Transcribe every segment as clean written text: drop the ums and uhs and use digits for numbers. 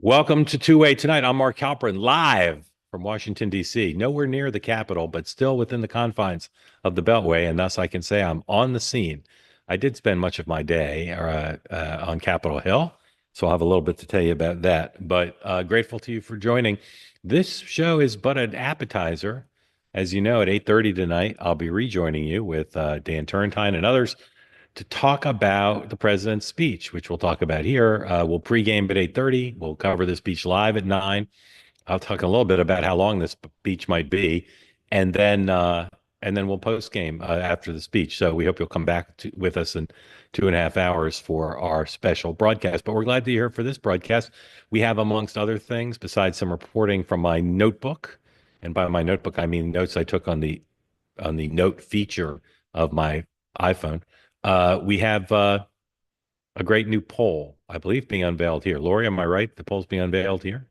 Welcome to Two Way Tonight. I'm Mark Halperin, live from Washington, D.C., nowhere near the Capitol, but still within the confines of the Beltway, and thus I can say I'm on the scene. I did spend much of my day on Capitol Hill, so I'll have a little bit to tell you about that, but grateful to you for joining. This show is but an appetizer. As you know, at 8:30 tonight, I'll be rejoining you with Dan Turrentine and others to talk about the president's speech, which we'll talk about here. We'll pregame at 8:30. We'll cover the speech live at 9. I'll talk a little bit about how long this speech might be, and then we'll post game after the speech. So we hope you'll come back with us in 2.5 hours for our special broadcast. But we're glad to be here for this broadcast. We have, amongst other things, besides some reporting from my notebook, and by my notebook I mean notes I took on the note feature of my iPhone. We have a great new poll, I believe, being unveiled here. Lori, am I right? The poll's being unveiled here?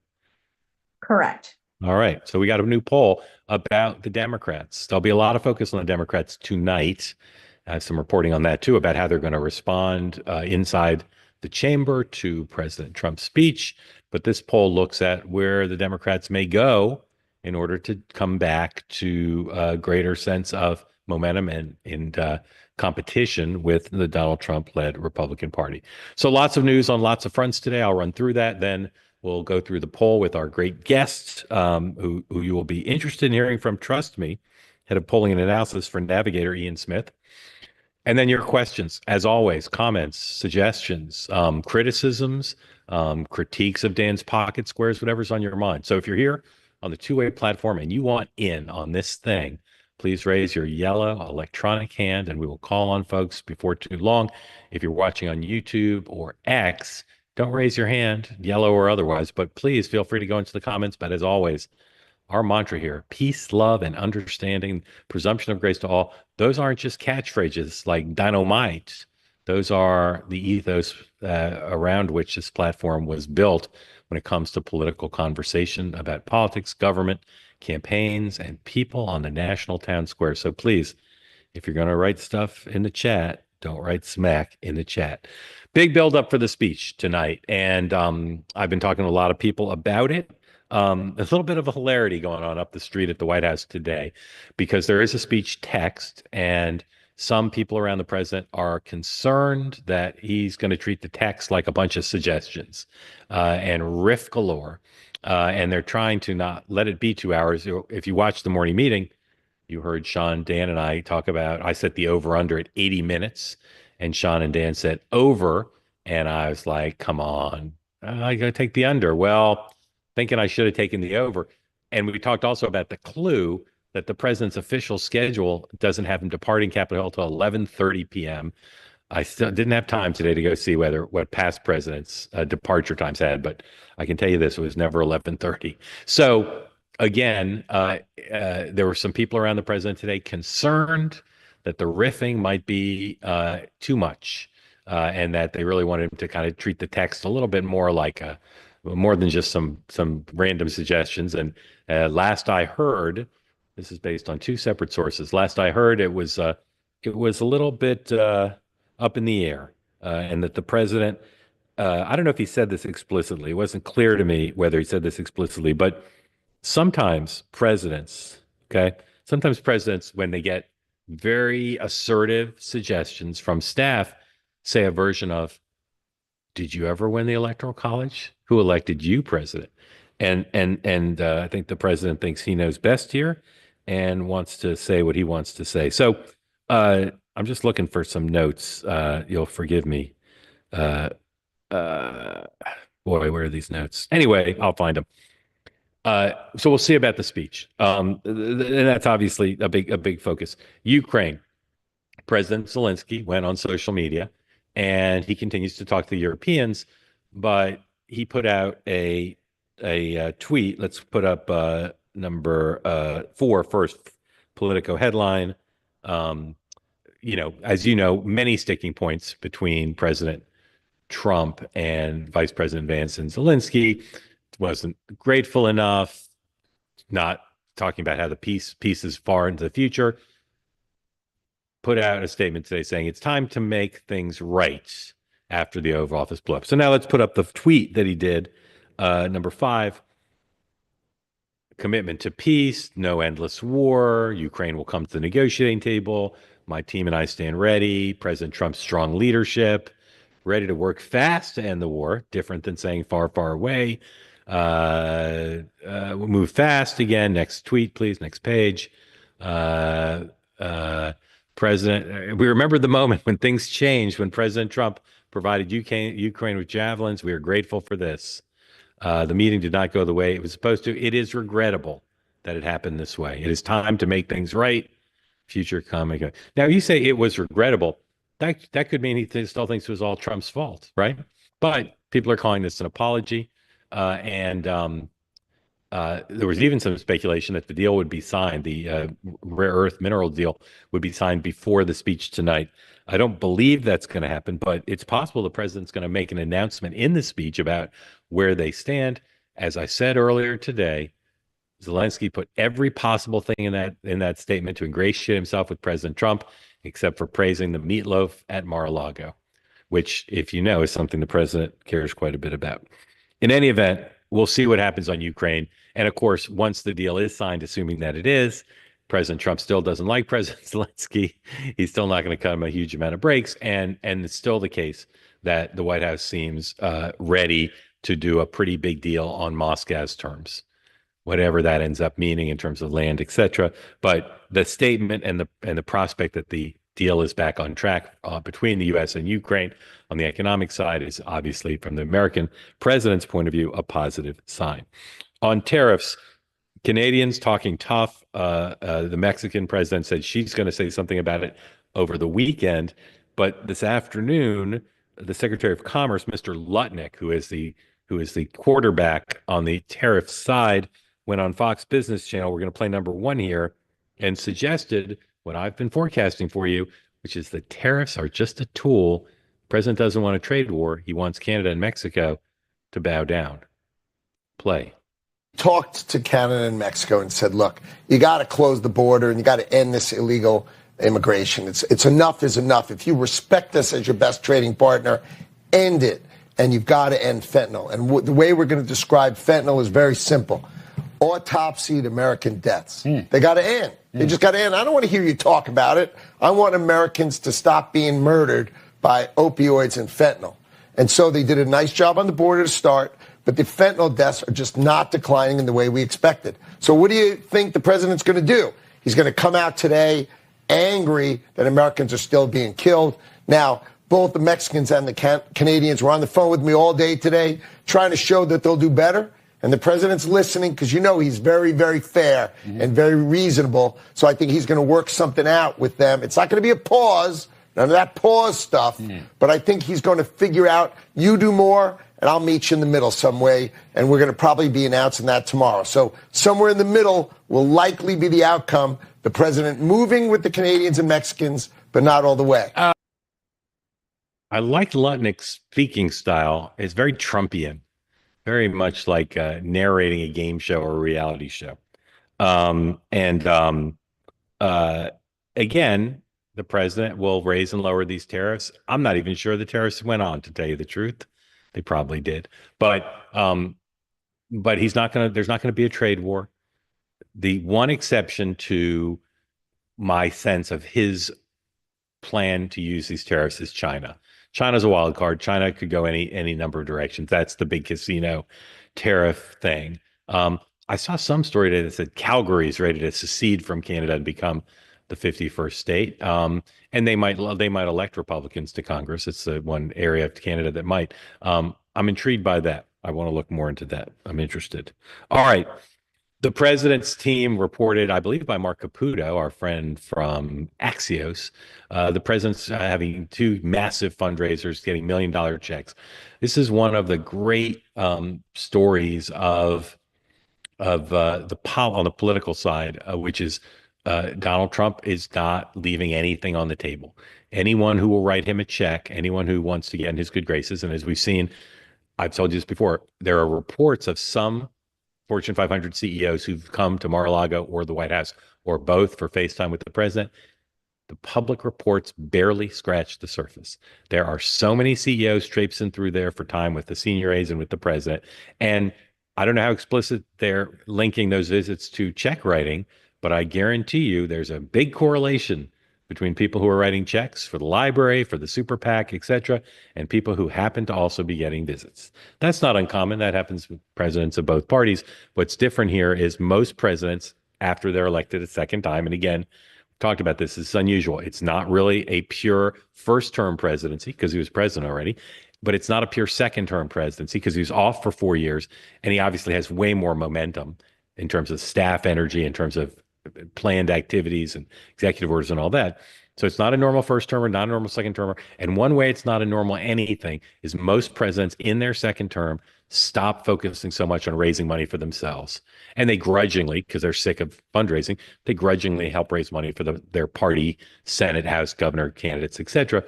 Correct. All right. So we got a new poll about the Democrats. There'll be a lot of focus on the Democrats tonight. I have some reporting on that, too, about how they're going to respond inside the chamber to President Trump's speech. But this poll looks at where the Democrats may go in order to come back to a greater sense of momentum and competition with the Donald Trump-led Republican Party. So lots of news on lots of fronts today. I'll run through that. Then we'll go through the poll with our great guests, who you will be interested in hearing from. Trust me, head of polling and analysis for Navigator, Ian Smith. And then your questions, as always, comments, suggestions, criticisms, critiques of Dan's pocket squares, whatever's on your mind. So if you're here on the two-way platform and you want in on this thing, please raise your yellow electronic hand and we will call on folks before too long. If you're watching on YouTube or X, don't raise your hand, yellow or otherwise, but please feel free to go into the comments. But as always, our mantra here, peace, love, and understanding, presumption of grace to all. Those aren't just catchphrases like dynamite. Those are the ethos around which this platform was built when it comes to political conversation about politics, government, campaigns, and people on the national town square. So please, if you're going to write stuff in the chat, don't write smack in the chat. Big build up for the speech tonight. And I've been talking to a lot of people about it. There's a little bit of a hilarity going on up the street at the White House today because there is a speech text, and some people around the president are concerned that he's going to treat the text like a bunch of suggestions and riff galore. And they're trying to not let it be 2 hours. If you watch the morning meeting, you heard Sean, Dan, and I talk about, I set the over under at 80 minutes, and Sean and Dan said over. And I was like, come on, I got to take the under. Well, thinking I should have taken the over. And we talked also about the clue that the president's official schedule doesn't have him departing Capitol Hill till 11:30 p.m. I still didn't have time today to go see what past presidents' departure times had, but I can tell you this: it was never 11:30. So again, there were some people around the president today concerned that the riffing might be too much, and that they really wanted him to kind of treat the text a little bit more like more than just some random suggestions. And last I heard, this is based on two separate sources. Last I heard, it was a little bit up in the air, and that the president, I don't know if he said this explicitly. It wasn't clear to me whether he said this explicitly, but sometimes presidents, okay, sometimes presidents, when they get very assertive suggestions from staff, say a version of, did you ever win the Electoral College? Who elected you president? And I think the president thinks he knows best here and wants to say what he wants to say. So I'm just looking for some notes. You'll forgive me. Uh, uh, Boy, where are these notes? Anyway, I'll find them. So we'll see about the speech. And that's obviously a big focus. Ukraine. President Zelensky went on social media and he continues to talk to the Europeans, but he put out a tweet. Let's put up number 4 first. Politico headline. As you know, many sticking points between President Trump and Vice President Vance and Zelensky. Wasn't grateful enough, not talking about how the peace is far into the future. Put out a statement today saying it's time to make things right after the Oval Office blew up. So now let's put up the tweet that he did Number 5, commitment to peace, no endless war. Ukraine will come to the negotiating table. My team and I stand ready. President Trump's strong leadership, ready to work fast to end the war, different than saying far, far away. We'll move fast again. Next tweet, please. Next page. Uh, uh, we remember the moment when things changed when President Trump provided Ukraine with javelins. We are grateful for this. The meeting did not go the way it was supposed to. It is regrettable that it happened this way. It is time to make things right. Future coming. Now, you say it was regrettable. That could mean he still thinks it was all Trump's fault, right? But people are calling this an apology. And there was even some speculation that the deal would be signed, the rare earth mineral deal would be signed before the speech tonight. I don't believe that's going to happen, but it's possible the president's going to make an announcement in the speech about where they stand. As I said earlier today, Zelensky put every possible thing in that statement to ingratiate himself with President Trump, except for praising the meatloaf at Mar-a-Lago, which, if you know, is something the president cares quite a bit about. In any event, we'll see what happens on Ukraine. And of course, once the deal is signed, assuming that it is, President Trump still doesn't like President Zelensky. He's still not going to cut him a huge amount of breaks. And it's still the case that the White House seems ready to do a pretty big deal on Moscow's terms, whatever that ends up meaning in terms of land, et cetera. But the statement and the prospect that the deal is back on track between the U.S. and Ukraine on the economic side is obviously, from the American president's point of view, a positive sign. On tariffs, Canadians talking tough. The Mexican president said she's going to say something about it over the weekend. But this afternoon, the Secretary of Commerce, Mr. Lutnick, who is the quarterback on the tariff side, went on Fox Business Channel. We're going to play number 1 here, and suggested what I've been forecasting for you, which is that tariffs are just a tool. The president doesn't want a trade war. He wants Canada and Mexico to bow down. Play. Talked to Canada and Mexico and said, look, you got to close the border and you got to end this illegal immigration. It's enough is enough. If you respect us as your best trading partner, end it. And you've got to end fentanyl. And the way we're going to describe fentanyl is very simple. Autopsied American deaths. They got to end. They just got to end. I don't want to hear you talk about it. I want Americans to stop being murdered by opioids and fentanyl. And so they did a nice job on the border to start, but the fentanyl deaths are just not declining in the way we expected. So what do you think the president's going to do? He's going to come out today angry that Americans are still being killed. Now, both the Mexicans and the Canadians were on the phone with me all day today trying to show that they'll do better. And the president's listening because, you know, he's very, very fair and very reasonable. So I think he's going to work something out with them. It's not going to be a pause, none of that pause stuff. But I think he's going to figure out, you do more and I'll meet you in the middle some way. And we're going to probably be announcing that tomorrow. So somewhere in the middle will likely be the outcome. The president moving with the Canadians and Mexicans, but not all the way. I like Lutnick's speaking style. It's very Trumpian, very much like narrating a game show or a reality show. Again, the president will raise and lower these tariffs. I'm not even sure the tariffs went on, to tell you the truth. They probably did. But he's not going to, there's not going to be a trade war. The one exception to my sense of his plan to use these tariffs is China. China's a wild card. China could go any number of directions. That's the big casino tariff thing. I saw some story today that said Calgary is ready to secede from Canada and become the 51st state. And they might elect Republicans to Congress. It's the one area of Canada that might. I'm intrigued by that. I want to look more into that. I'm interested. All right. The president's team reported, I believe by Mark Caputo, our friend from Axios, the president's having 2 massive fundraisers, getting $1 million checks. This is one of the great stories of on the political side, which is Donald Trump is not leaving anything on the table. Anyone who will write him a check, anyone who wants to get in his good graces, and as we've seen, I've told you this before, there are reports of some Fortune 500 CEOs who've come to Mar-a-Lago or the White House or both for FaceTime with the president. The public reports barely scratch the surface. There are so many CEOs traipsing through there for time with the senior aides and with the president. And I don't know how explicit they're linking those visits to check writing, but I guarantee you there's a big correlation between people who are writing checks for the library, for the super PAC, et cetera, and people who happen to also be getting visits. That's not uncommon. That happens with presidents of both parties. What's different here is most presidents, after they're elected a second time, and again, talked about this, is unusual. It's not really a pure first term presidency because he was president already, but it's not a pure second term presidency because he was off for 4 years. And he obviously has way more momentum in terms of staff energy, in terms of planned activities and executive orders and all that. So it's not a normal first termer, not a normal second termer. And one way it's not a normal anything is most presidents in their second term stop focusing so much on raising money for themselves. And they grudgingly, because they're sick of fundraising, they grudgingly help raise money for their party, Senate, House, governor candidates, et cetera.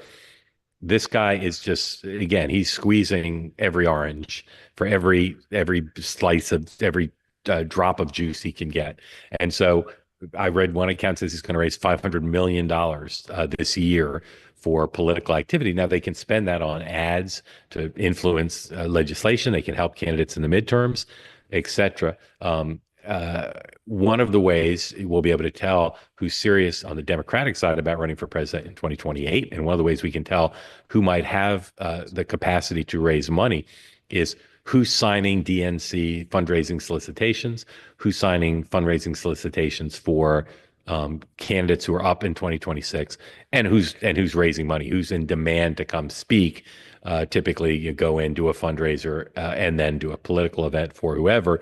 This guy is just, again, he's squeezing every orange for every slice of every drop of juice he can get. And so I read one account says he's going to raise $500 million this year for political activity. Now they can spend that on ads to influence legislation. They can help candidates in the midterms, et cetera. One of the ways we'll be able to tell who's serious on the Democratic side about running for president in 2028, and one of the ways we can tell who might have the capacity to raise money is who's signing DNC fundraising solicitations, who's signing fundraising solicitations for candidates who are up in 2026, and who's raising money, who's in demand to come speak. Typically, you go in, do a fundraiser, and then do a political event for whoever.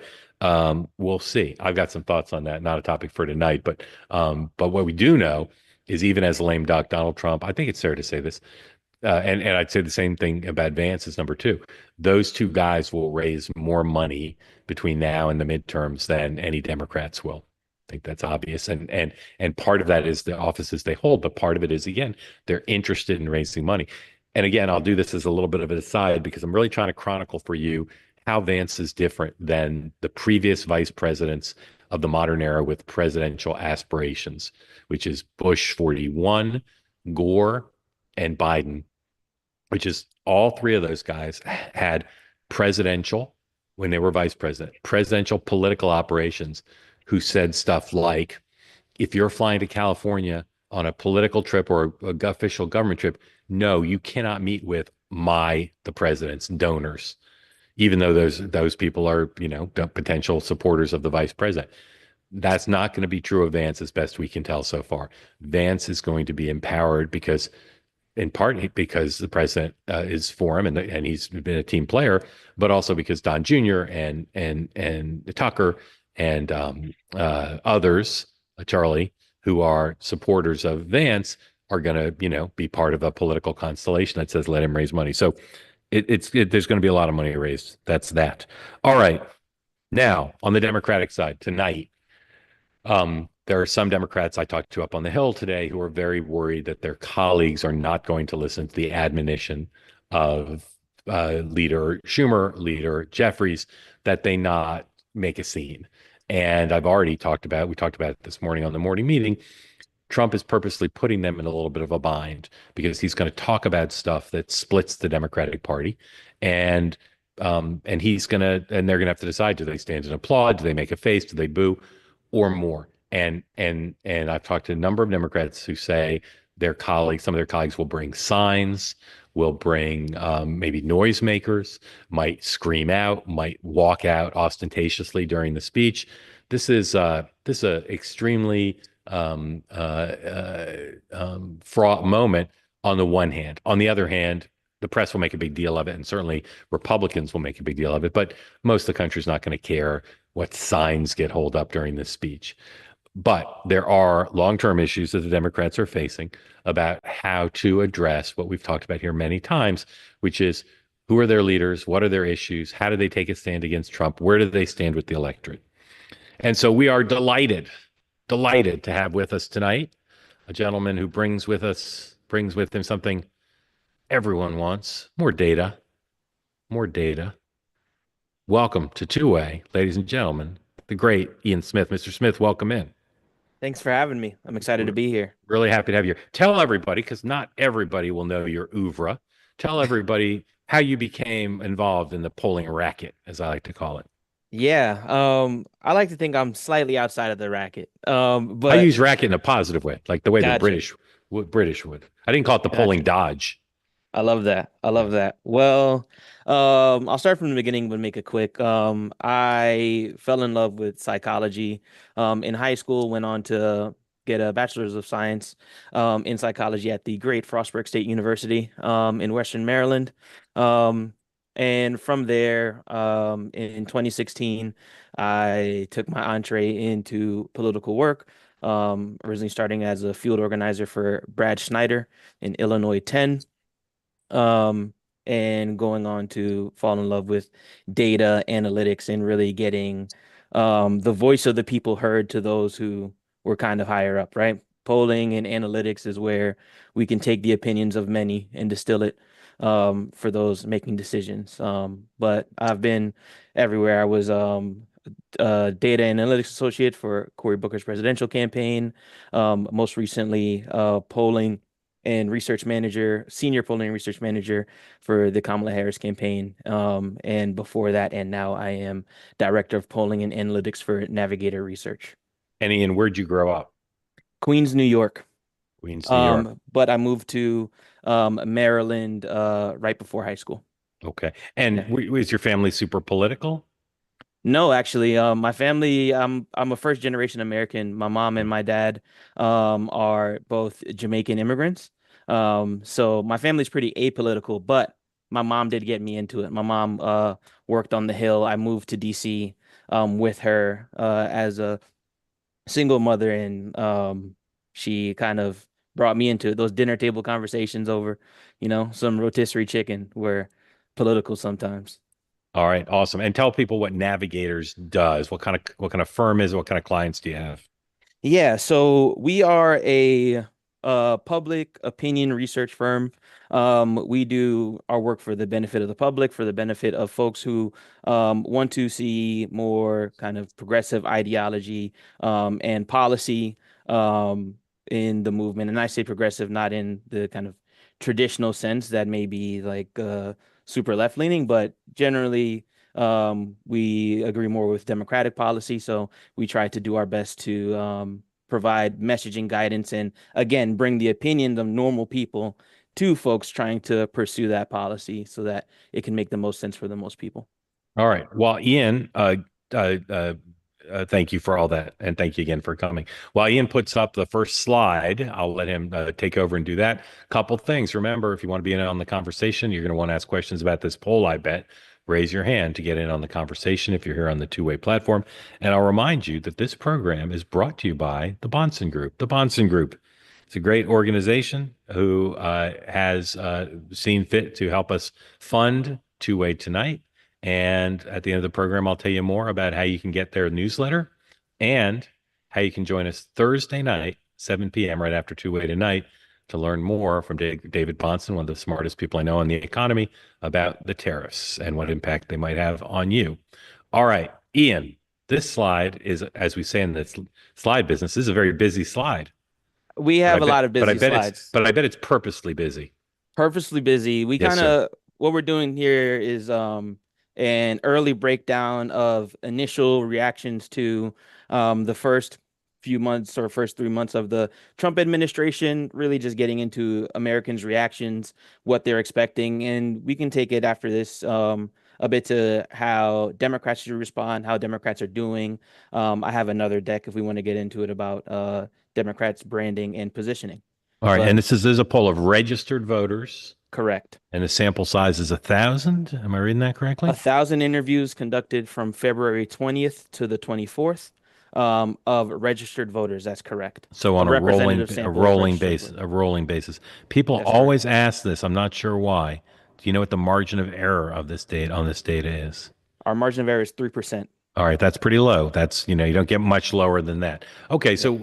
We'll see. I've got some thoughts on that. Not a topic for tonight, but what we do know is even as a lame duck, Donald Trump, I think it's fair to say this, and I'd say the same thing about Vance as number two. Those two guys will raise more money between now and the midterms than any Democrats will. I think that's obvious, and part of that is the offices they hold, but part of it is, again, they're interested in raising money. And again, I'll do this as a little bit of an aside because I'm really trying to chronicle for you how Vance is different than the previous vice presidents of the modern era with presidential aspirations, which is Bush 41, Gore, and Biden, which is all three of those guys had presidential, when they were vice president, presidential political operations, who said stuff like, if you're flying to California on a political trip or a official government trip, no, you cannot meet with the president's donors, even though those people are, potential supporters of the vice president. That's not going to be true of Vance, as best we can tell so far. Vance is going to be empowered in part because the president is for him and he's been a team player, but also because Don Jr. and Tucker and others, Charlie, who are supporters of Vance, are going to, be part of a political constellation that says let him raise money. So there's going to be a lot of money raised. That's that. All right. Now on the Democratic side tonight, there are some Democrats I talked to up on the Hill today who are very worried that their colleagues are not going to listen to the admonition of Leader Schumer, Leader Jeffries, that they not make a scene. And we talked about it this morning on the morning meeting. Trump is purposely putting them in a little bit of a bind because he's going to talk about stuff that splits the Democratic Party. And they're going to have to decide, do they stand and applaud? Do they make a face? Do they boo? Or more? And I've talked to a number of Democrats who say some of their colleagues will bring signs, will bring maybe noisemakers, might scream out, might walk out ostentatiously during the speech. This is a extremely fraught moment on the one hand. On the other hand, the press will make a big deal of it, and certainly Republicans will make a big deal of it. But most of the country is not going to care what signs get held up during this speech. But there are long-term issues that the Democrats are facing about how to address what we've talked about here many times, which is who are their leaders? What are their issues? How do they take a stand against Trump? Where do they stand with the electorate? And so we are delighted to have with us tonight a gentleman who brings with him something everyone wants: more data. Welcome to Two Way, ladies and gentlemen, the great Ian Smith. Mr. Smith, welcome in. Thanks for having me. I'm excited to be here. Really happy to have you. Tell everybody, because not everybody will know your oeuvre. Tell everybody how you became involved in the polling racket, as I like to call it. Yeah, I like to think I'm slightly outside of the racket. I But use racket in a positive way, like the way the gotcha, British would. I didn't call it the polling gotcha. dodge. I love that. I Yeah. love that. Well, I'll start from the beginning, but make it quick. I fell in love with psychology. In high school, went on to get a bachelor's of science, in psychology at the great Frostburg State University, in Western Maryland. Um, and from there, in 2016, I took my entree into political work. Originally starting as a field organizer for Brad Schneider in Illinois 10, um, and going on to fall in love with data analytics and really getting the voice of the people heard to those who were kind of higher up, right? Polling and analytics is where we can take the opinions of many and distill it, for those making decisions. But I've been everywhere. I was data analytics associate for Cory Booker's presidential campaign. Most recently, polling and research manager, senior polling and research manager for the Kamala Harris campaign. And before that, and now I am director of polling and analytics for Navigator Research. And Ian, where'd you grow up? Queens, New York. Queens, New York. But I moved to Maryland right before high school. Okay. And Yeah. was your family super political? No, actually, my family, I'm a first generation American. My mom and my dad are both Jamaican immigrants. So my family's pretty apolitical, but my mom did get me into it. My mom worked on the Hill. I moved to DC with her as a single mother, and she kind of brought me into it. Those dinner table conversations over, some rotisserie chicken were political sometimes. All right, awesome. And tell people what Navigators does. What kind of firm is it? What kind of clients do you have? Yeah, so we are a public opinion research firm. We do our work for the benefit of the public, for the benefit of folks who want to see more kind of progressive ideology and policy in the movement. And I say progressive not in the kind of traditional sense that may be like super left-leaning, but generally we agree more with democratic policy. So we try to do our best to provide messaging guidance and, again, bring the opinions of normal people to folks trying to pursue that policy so that it can make the most sense for the most people. All right. Well, Ian, uh, uh, thank you for all that, and thank you again for coming. While Ian puts up the first slide, I'll let him take over and do that. Couple things. Remember, if you want to be in on the conversation, you're going to want to ask questions about this poll, I bet. Raise your hand to get in on the conversation if you're here on the two-way platform. And I'll remind you that this program is brought to you by the Bonson Group. The Bonson Group. It's a great organization who has seen fit to help us fund Two-Way Tonight. And at the end of the program, I'll tell you more about how you can get their newsletter and how you can join us Thursday night, 7 p.m., right after Two-Way Tonight, to learn more from David Bonson, one of the smartest people I know in the economy, about the tariffs and what impact they might have on you. All right, Ian, this slide is, as we say in the slide business, this is a very busy slide. We have a lot of busy slides. But I bet it's purposely busy. Purposely busy. We Yes, kind sir. of, what we're doing here is an early breakdown of initial reactions to the first few months or first 3 months of the Trump administration, really just getting into Americans' reactions, what they're expecting. And we can take it after this a bit to how Democrats should respond, how Democrats are doing. I have another deck if we want to get into it about Democrats' branding and positioning. All right, But and this is a poll of registered voters, correct. and the sample size is 1,000. Am I reading that correctly? 1,000 interviews conducted from February 20th to the 24th of registered voters. That's correct. So on a representative sample of registered voters. rolling basis. People That's always ask this. I'm not sure why. Do you know what the margin of error of this data is? Our margin of error is 3%. All right, that's pretty low. That's, you don't get much lower than that. Okay, so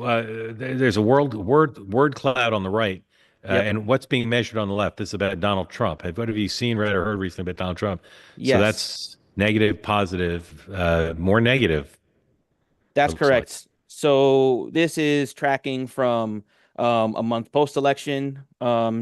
there's a word cloud on the right, Yep. and what's being measured on the left? This is about Donald Trump. What have you seen, read, or heard recently about Donald Trump? Yes. So that's negative, positive, more negative. That's looks like. correct. So this is tracking from a month post-election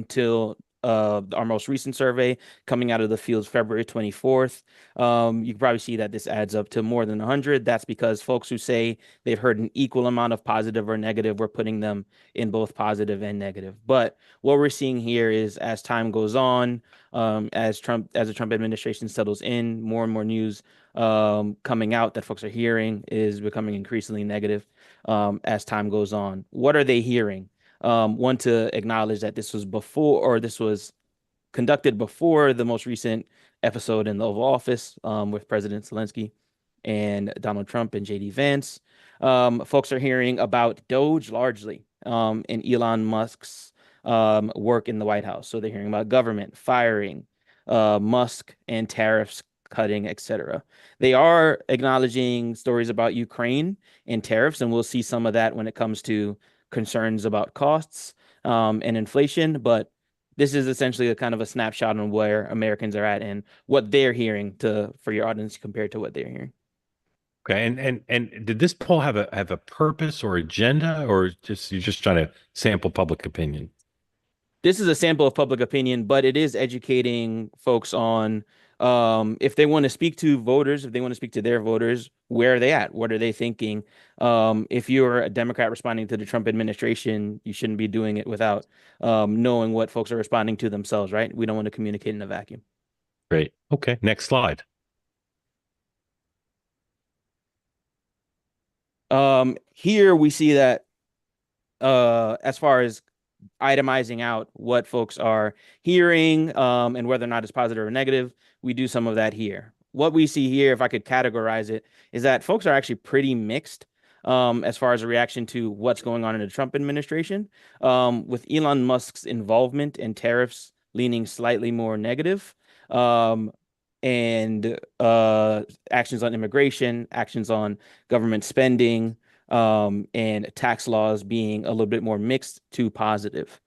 till our most recent survey coming out of the field February 24th. You can probably see that this adds up to more than 100. That's because folks who say they've heard an equal amount of positive or negative, we're putting them in both positive and negative. But what we're seeing here is as time goes on, as the Trump administration settles in, more and more news coming out that folks are hearing is becoming increasingly negative as time goes on. What are they hearing? One, to acknowledge that this was conducted before the most recent episode in the Oval Office with President Zelensky and Donald Trump and JD Vance. Folks are hearing about DOGE largely and Elon Musk's work in the White House. So they're hearing about government firing, Musk and tariffs cutting, etc. They are acknowledging stories about Ukraine and tariffs, and we'll see some of that when it comes to concerns about costs and inflation. But this is essentially a kind of a snapshot on where Americans are at and what they're hearing for your audience compared to what they're hearing. Okay, and did this poll have a purpose or agenda, or you're just trying to sample public opinion? This is a sample of public opinion, but it is educating folks on if they want to speak to voters, if they want to speak to their voters, where are they at? What are they thinking? If you're a Democrat responding to the Trump administration, you shouldn't be doing it without knowing what folks are responding to themselves, right? We don't want to communicate in a vacuum. Great. Okay, next slide. Here we see that as far as itemizing out what folks are hearing and whether or not it's positive or negative, we do some of that here. What we see here, if I could categorize it, is that folks are actually pretty mixed as far as a reaction to what's going on in the Trump administration, with Elon Musk's involvement in tariffs leaning slightly more negative, and actions on immigration, actions on government spending, and tax laws being a little bit more mixed to positive.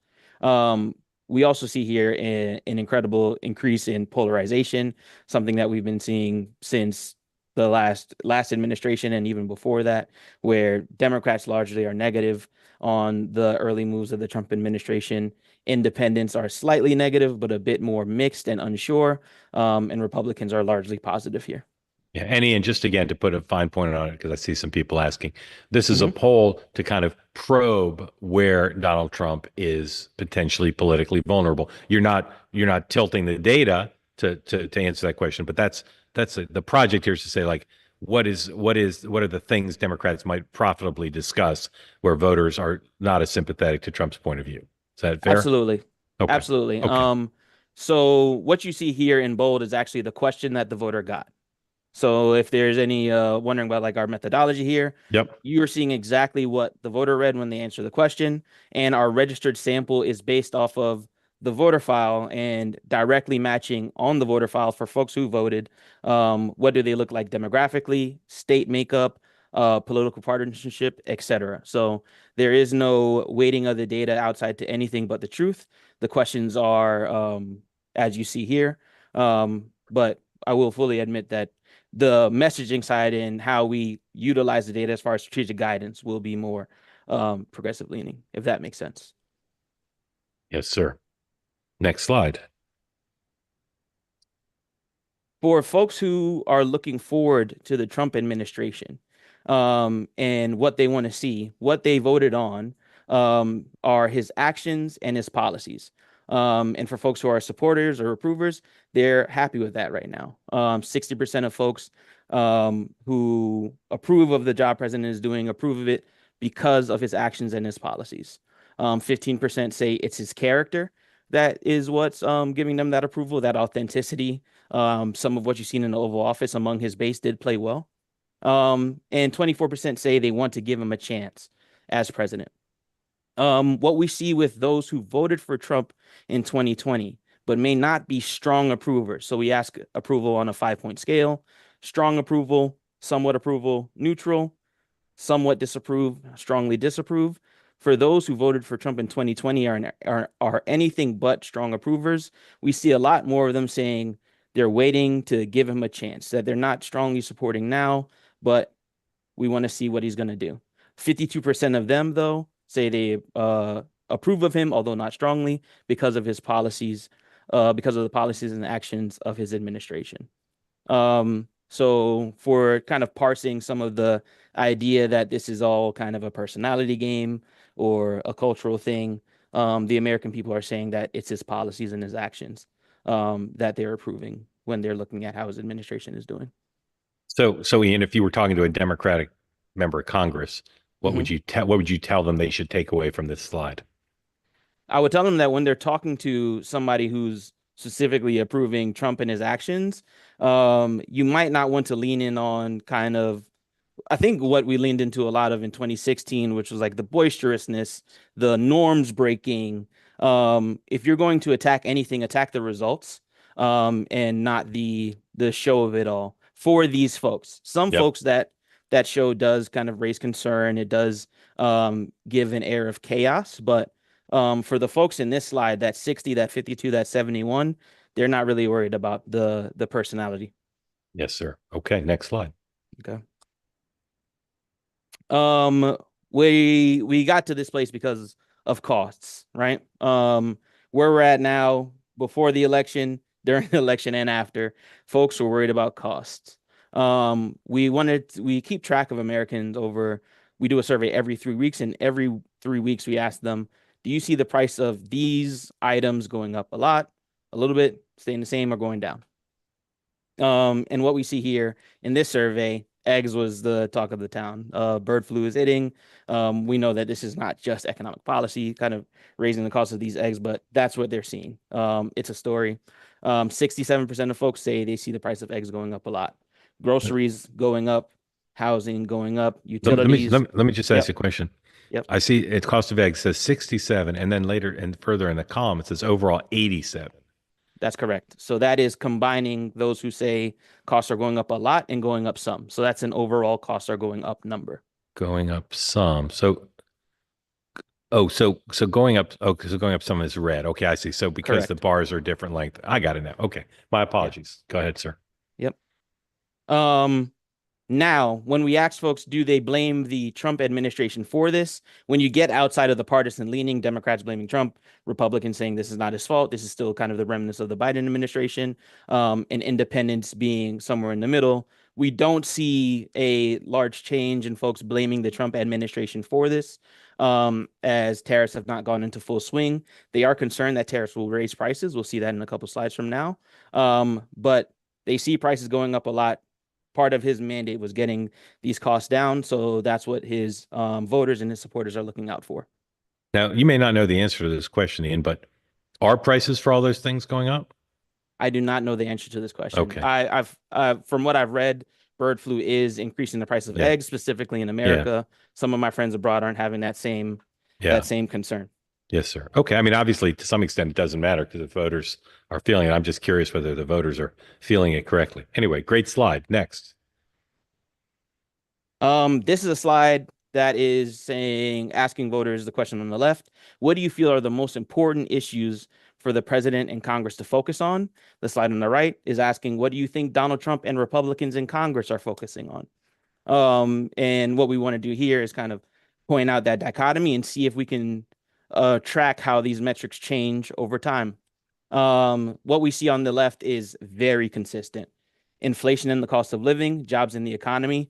We also see here an incredible increase in polarization, something that we've been seeing since the last administration and even before that, where Democrats largely are negative on the early moves of the Trump administration. Independents are slightly negative, but a bit more mixed and unsure, and Republicans are largely positive here. Yeah, and just again to put a fine point on it, because I see some people asking, this is a poll to kind of probe where Donald Trump is potentially politically vulnerable. You're not tilting the data to answer that question, but that's the project here is to say, like, what are the things Democrats might profitably discuss where voters are not as sympathetic to Trump's point of view. Is that fair? Absolutely. Okay. Absolutely. Okay. So what you see here in bold is actually the question that the voter got. So if there's any wondering about like our methodology here, Yep. you are seeing exactly what the voter read when they answer the question, and our registered sample is based off of the voter file and directly matching on the voter file for folks who voted. What do they look like demographically, state makeup, political partisanship, etc. So there is no weighting of the data outside to anything but the truth. The questions are as you see here, but I will fully admit that the messaging side and how we utilize the data as far as strategic guidance will be more progressive leaning, if that makes sense. Yes, sir. Next slide. For folks who are looking forward to the Trump administration and what they want to see, what they voted on are his actions and his policies. And for folks who are supporters or approvers, they're happy with that right now. 60% of folks who approve of the job president is doing approve of it because of his actions and his policies. 15% say it's his character that is what's giving them that approval, that authenticity. Some of what you've seen in the Oval Office among his base did play well. And 24% say they want to give him a chance as president. What we see with those who voted for Trump in 2020, but may not be strong approvers. So we ask approval on a 5-point scale: strong approval, somewhat approval, neutral, somewhat disapprove, strongly disapprove. For those who voted for Trump in 2020 are anything but strong approvers, we see a lot more of them saying they're waiting to give him a chance, that they're not strongly supporting now, but we want to see what he's going to do. 52% of them, though, say they approve of him, although not strongly, because of his policies, because of the policies and actions of his administration. So for kind of parsing some of the idea that this is all kind of a personality game or a cultural thing, the American people are saying that it's his policies and his actions that they're approving when they're looking at how his administration is doing. So Ian, if you were talking to a Democratic member of Congress, what Mhm. would you tell them they should take away from this slide? I would tell them that when they're talking to somebody who's specifically approving Trump and his actions, you might not want to lean in on kind of, I think what we leaned into a lot of in 2016, which was like the boisterousness, the norms breaking. If you're going to attack anything, attack the results, and not the show of it all for these folks. Some Yep. folks that show does kind of raise concern. It does give an air of chaos, but for the folks in this slide, that 60, that 52, that 71, they're not really worried about the personality. Yes, sir. Okay, next slide. Okay. We got to this place because of costs, right? Where we're at now, before the election, during the election, and after, folks were worried about costs. We keep track of Americans over. We do a survey every 3 weeks, and every 3 weeks we ask them, do you see the price of these items going up a lot, a little bit, staying the same, or going down? And what we see here in this survey, eggs was the talk of the town. Bird flu is hitting. We know that this is not just economic policy kind of raising the cost of these eggs, but that's what they're seeing. It's a story. 67% of folks say they see the price of eggs going up a lot. Groceries going up, housing going up, utilities. Let me just ask you a question. Yep. I see it cost of eggs says 67, and then later and further in the column it says overall 87. That's correct. So that is combining those who say costs are going up a lot and going up some. So that's an overall costs are going up number. Going up some. So going up. Oh, so going up some is red. Okay, I see. So because the Correct. bars are different length, I got it now. Okay, my apologies. Go ahead, sir. Yep. Now, when we ask folks, do they blame the Trump administration for this? When you get outside of the partisan leaning, Democrats blaming Trump, Republicans saying this is not his fault. This is still kind of the remnants of the Biden administration, and independents being somewhere in the middle. We don't see a large change in folks blaming the Trump administration for this, as tariffs have not gone into full swing. They are concerned that tariffs will raise prices. We'll see that in a couple slides from now. But they see prices going up a lot. Part of his mandate was getting these costs down. So that's what his voters and his supporters are looking out for. Now, you may not know the answer to this question, Ian, but are prices for all those things going up? I do not know the answer to this question. Okay. I've from what I've read, bird flu is increasing the price of eggs, specifically in America. Some of my friends abroad aren't having that same concern. Yes, sir. Okay. I mean, obviously, to some extent, it doesn't matter because the voters are feeling it. I'm just curious whether the voters are feeling it correctly. Anyway, great slide. Next. This is a slide that is asking voters the question on the left. What do you feel are the most important issues for the president and Congress to focus on? The slide on the right is asking, what do you think Donald Trump and Republicans in Congress are focusing on? And what we want to do here is kind of point out that dichotomy and see if we can track how these metrics change over time. What we see on the left is very consistent. Inflation and the cost of living, jobs in the economy.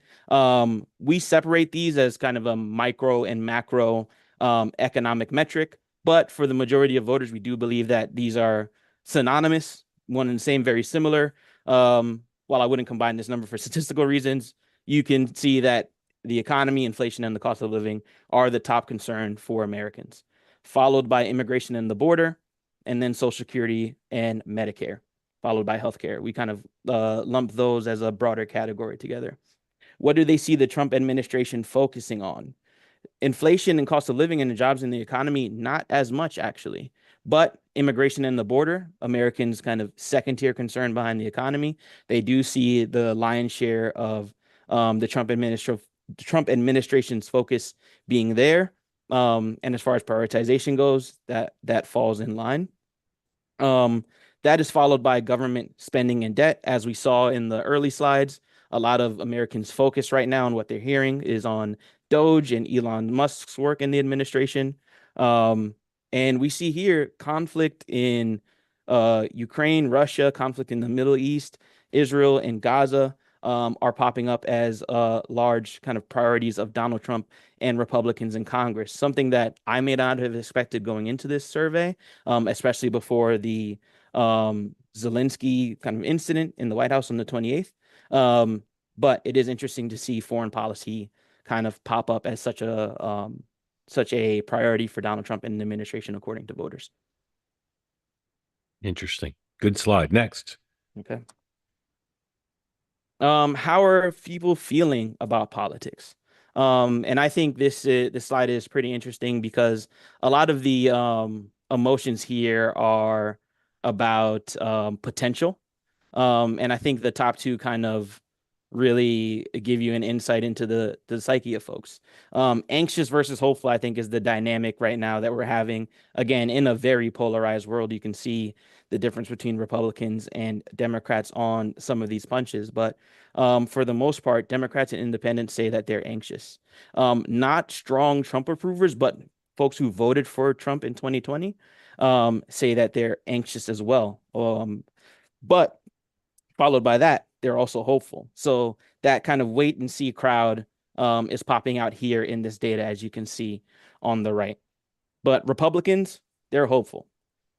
We separate these as kind of a micro and macro economic metric, but for the majority of voters, we do believe that these are synonymous, one and the same, very similar. While I wouldn't combine this number for statistical reasons, you can see that the economy, inflation, and the cost of living are the top concern for Americans, followed by immigration and the border, and then Social Security and Medicare, followed by healthcare. We kind of lump those as a broader category together. What do they see the Trump administration focusing on? Inflation and cost of living and the jobs in the economy, not as much actually, but immigration and the border, Americans kind of second-tier concern behind the economy. They do see the lion's share of the Trump administration's focus being there. And as far as prioritization goes, that falls in line. That is followed by government spending and debt. As we saw in the early slides, a lot of Americans' focus right now and what they're hearing is on DOGE and Elon Musk's work in the administration. And we see here conflict in Ukraine, Russia, conflict in the Middle East, Israel, and Gaza are popping up as large kind of priorities of Donald Trump and Republicans in Congress, something that I may not have expected going into this survey, especially before the Zelensky kind of incident in the White House on the 28th. But it is interesting to see foreign policy kind of pop up as such a priority for Donald Trump and the administration, according to voters. Interesting. Good slide. Next. Okay. How are people feeling about politics? And I think this slide is pretty interesting because a lot of the emotions here are about potential. And I think the top two kind of really give you an insight into the psyche of folks. Anxious versus hopeful, I think, is the dynamic right now that we're having. Again, in a very polarized world, you can see the difference between Republicans and Democrats on some of these punches. But for the most part, Democrats and independents say that they're anxious. Not strong Trump approvers, but folks who voted for Trump in 2020 say that they're anxious as well. But followed by that, they're also hopeful. So that kind of wait and see crowd is popping out here in this data, as you can see on the right. But Republicans, they're hopeful.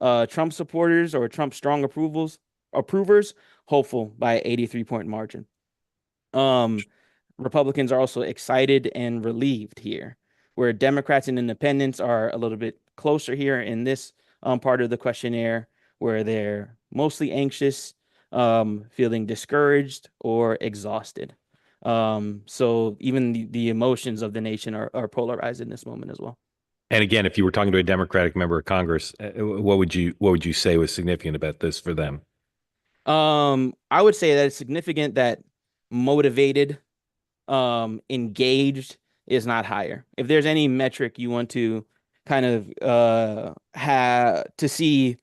Trump supporters or Trump strong approvers, hopeful by 83-point margin. Republicans are also excited and relieved here, where Democrats and independents are a little bit closer here in this part of the questionnaire, where they're mostly anxious, feeling discouraged or exhausted. So even the emotions of the nation are polarized in this moment as well. And again, if you were talking to a Democratic member of Congress, what would you say was significant about this for them? I would say that it's significant that motivated, engaged is not higher. If there's any metric you want to kind of have to see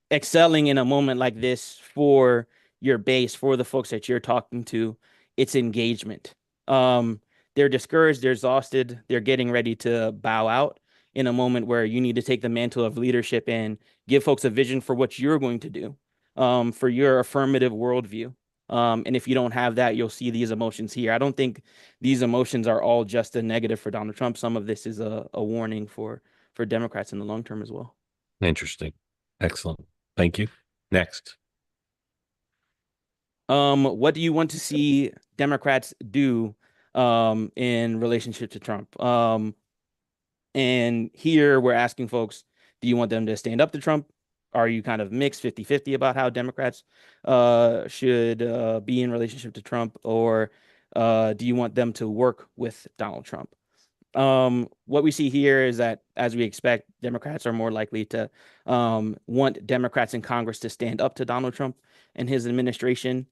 excelling in a moment like this for your base, for the folks that you're talking to, it's engagement. They're discouraged, they're exhausted, they're getting ready to bow out in a moment where you need to take the mantle of leadership and give folks a vision for what you're going to do, for your affirmative worldview. And if you don't have that, you'll see these emotions here. I don't think these emotions are all just a negative for Donald Trump. Some of this is a warning for Democrats in the long term as well. Interesting. Excellent. Thank you. Next. What do you want to see Democrats do in relationship to Trump? And here we're asking folks, do you want them to stand up to Trump? Are you kind of mixed 50-50 about how Democrats should be in relationship to Trump? Or do you want them to work with Donald Trump? What we see here is that, as we expect, Democrats are more likely to want Democrats in Congress to stand up to Donald Trump and his administration.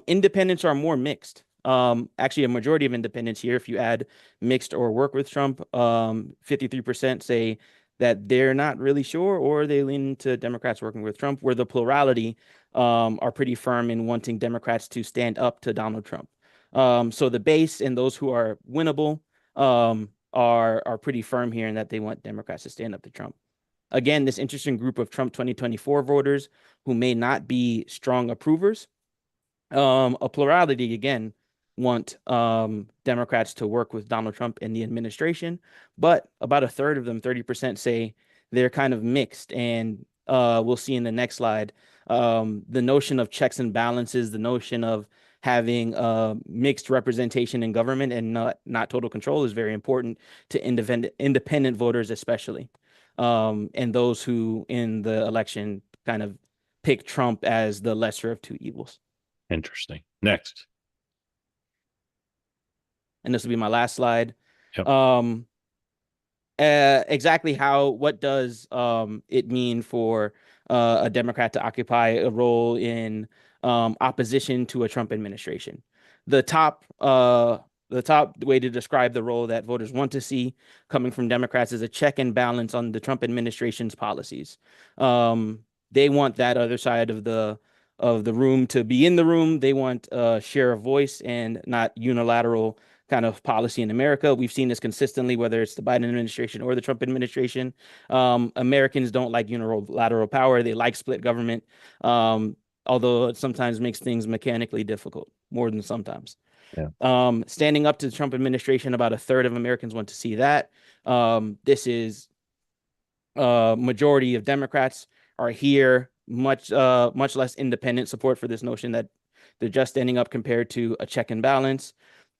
Independents are more mixed. Actually, a majority of independents here, if you add mixed or work with Trump, 53% say that they're not really sure, or they lean to Democrats working with Trump, where the plurality are pretty firm in wanting Democrats to stand up to Donald Trump. So the base and those who are winnable are pretty firm here in that they want Democrats to stand up to Trump. Again, this interesting group of Trump 2024 voters who may not be strong approvers, a plurality, again, want Democrats to work with Donald Trump and the administration, but about a third of them, 30%, say they're kind of mixed. And we'll see in the next slide, the notion of checks and balances, the notion of having mixed representation in government and not total control is very important to independent voters, especially, and those who in the election kind of pick Trump as the lesser of two evils. Interesting. Next. And this will be my last slide. Yep. Exactly what does it mean for a Democrat to occupy a role in opposition to a Trump administration? The top way to describe the role that voters want to see coming from Democrats is a check and balance on the Trump administration's policies. They want that other side of the room to be in the room. They want a share of voice and not unilateral kind of policy in America. We've seen this consistently, whether it's the Biden administration or the Trump administration. Americans don't like unilateral power. They like split government, although it sometimes makes things mechanically difficult, more than sometimes. Yeah. Standing up to the Trump administration, about a third of Americans want to see that. This is majority of Democrats are here, much less independent support for this notion that they're just standing up compared to a check and balance.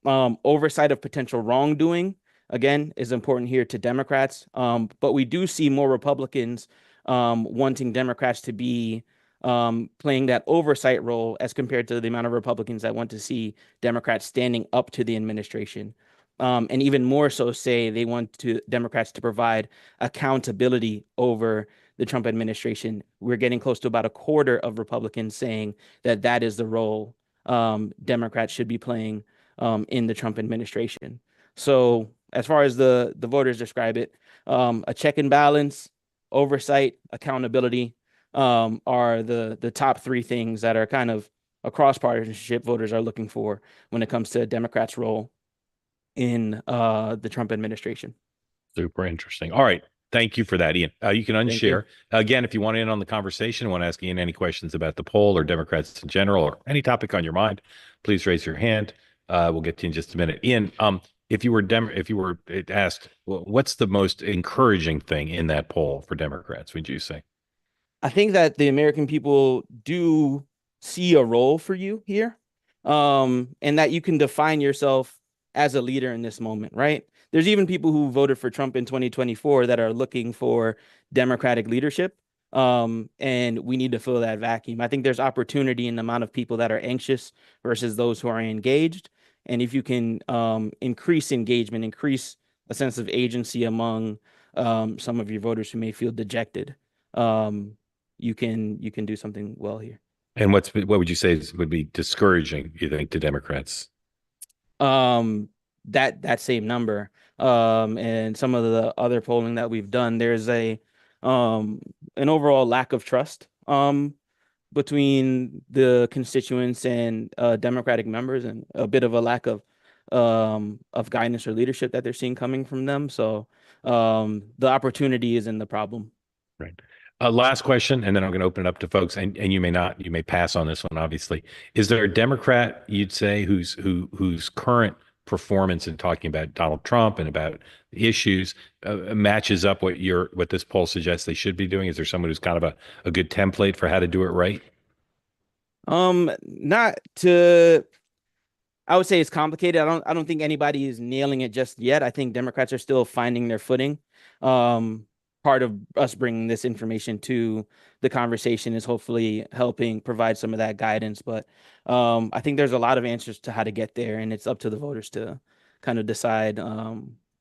Oversight of potential wrongdoing, again, is important here to Democrats. But we do see more Republicans wanting Democrats to be playing that oversight role as compared to the amount of Republicans that want to see Democrats standing up to the administration. And even more so say they want Democrats to provide accountability over the Trump administration. We're getting close to about a quarter of Republicans saying that that is the role Democrats should be playing in the Trump administration. So as far as the voters describe it, a check and balance, oversight, accountability are the top three things that are kind of across partisanship voters are looking for when it comes to Democrats' role in the Trump administration. Super interesting. All right. Thank you for that, Ian. You can unshare. Again, if you want in on the conversation, want to ask Ian any questions about the poll or Democrats in general or any topic on your mind, please raise your hand. We'll get to you in just a minute. Ian, if you were asked, what's the most encouraging thing in that poll for Democrats, would you say? I think that the American people do see a role for you here, and that you can define yourself as a leader in this moment, right? There's even people who voted for Trump in 2024 that are looking for Democratic leadership, and we need to fill that vacuum. I think there's opportunity in the amount of people that are anxious versus those who are engaged. And if you can increase engagement, increase a sense of agency among some of your voters who may feel dejected, you can do something well here. And what would you say would be discouraging, you think, to Democrats? That same number. And some of the other polling that we've done, there's an overall lack of trust between the constituents and Democratic members, and a bit of a lack of guidance or leadership that they're seeing coming from them. So the opportunity is in the problem. Right. Last question, and then I'm going to open it up to folks, and you may pass on this one, obviously. Is there a Democrat you'd say whose current performance in talking about Donald Trump and about the issues matches up what this poll suggests they should be doing? Is there someone who's kind of a good template for how to do it right? I would say it's complicated. I don't think anybody is nailing it just yet. I think Democrats are still finding their footing. Part of us bringing this information to the conversation is hopefully helping provide some of that guidance. But I think there's a lot of answers to how to get there, and it's up to the voters to kind of decide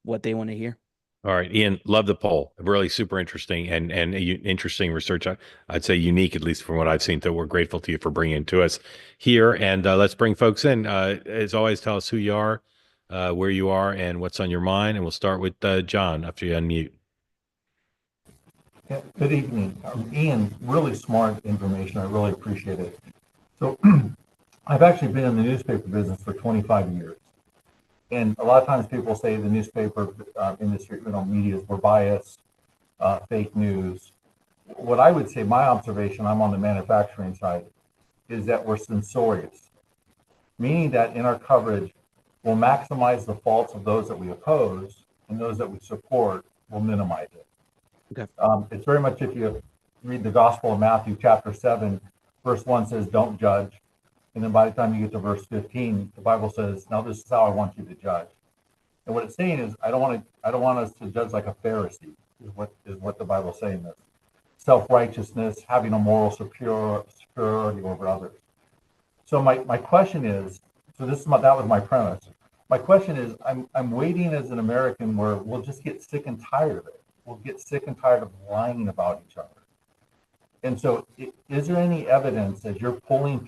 what they want to hear. All right, Ian, love the poll. Really super interesting and interesting research. I'd say unique, at least from what I've seen. So we're grateful to you for bringing it to us here. And let's bring folks in. As always, tell us who you are, where you are, and what's on your mind. And we'll start with John after you unmute. Yeah, good evening. Ian, really smart information. I really appreciate it. So I've actually been in the newspaper business for 25 years. And a lot of times people say the newspaper industry, medias were biased, fake news. What I would say, my observation, I'm on the manufacturing side, is that we're censorious, meaning that in our coverage, we'll maximize the faults of those that we oppose, and those that we support will minimize it. Okay. It's very much, if you read the Gospel of Matthew, chapter 7, verse 1 says, don't judge. And then by the time you get to verse 15, the Bible says, now this is how I want you to judge. And what it's saying is, I don't want us to judge like a Pharisee, is what the Bible's saying is. Self-righteousness, having a moral superiority over others. So my question is, that was my premise. My question is, I'm waiting as an American where we'll just get sick and tired of it. We'll get sick and tired of lying about each other. And so is there any evidence as you're polling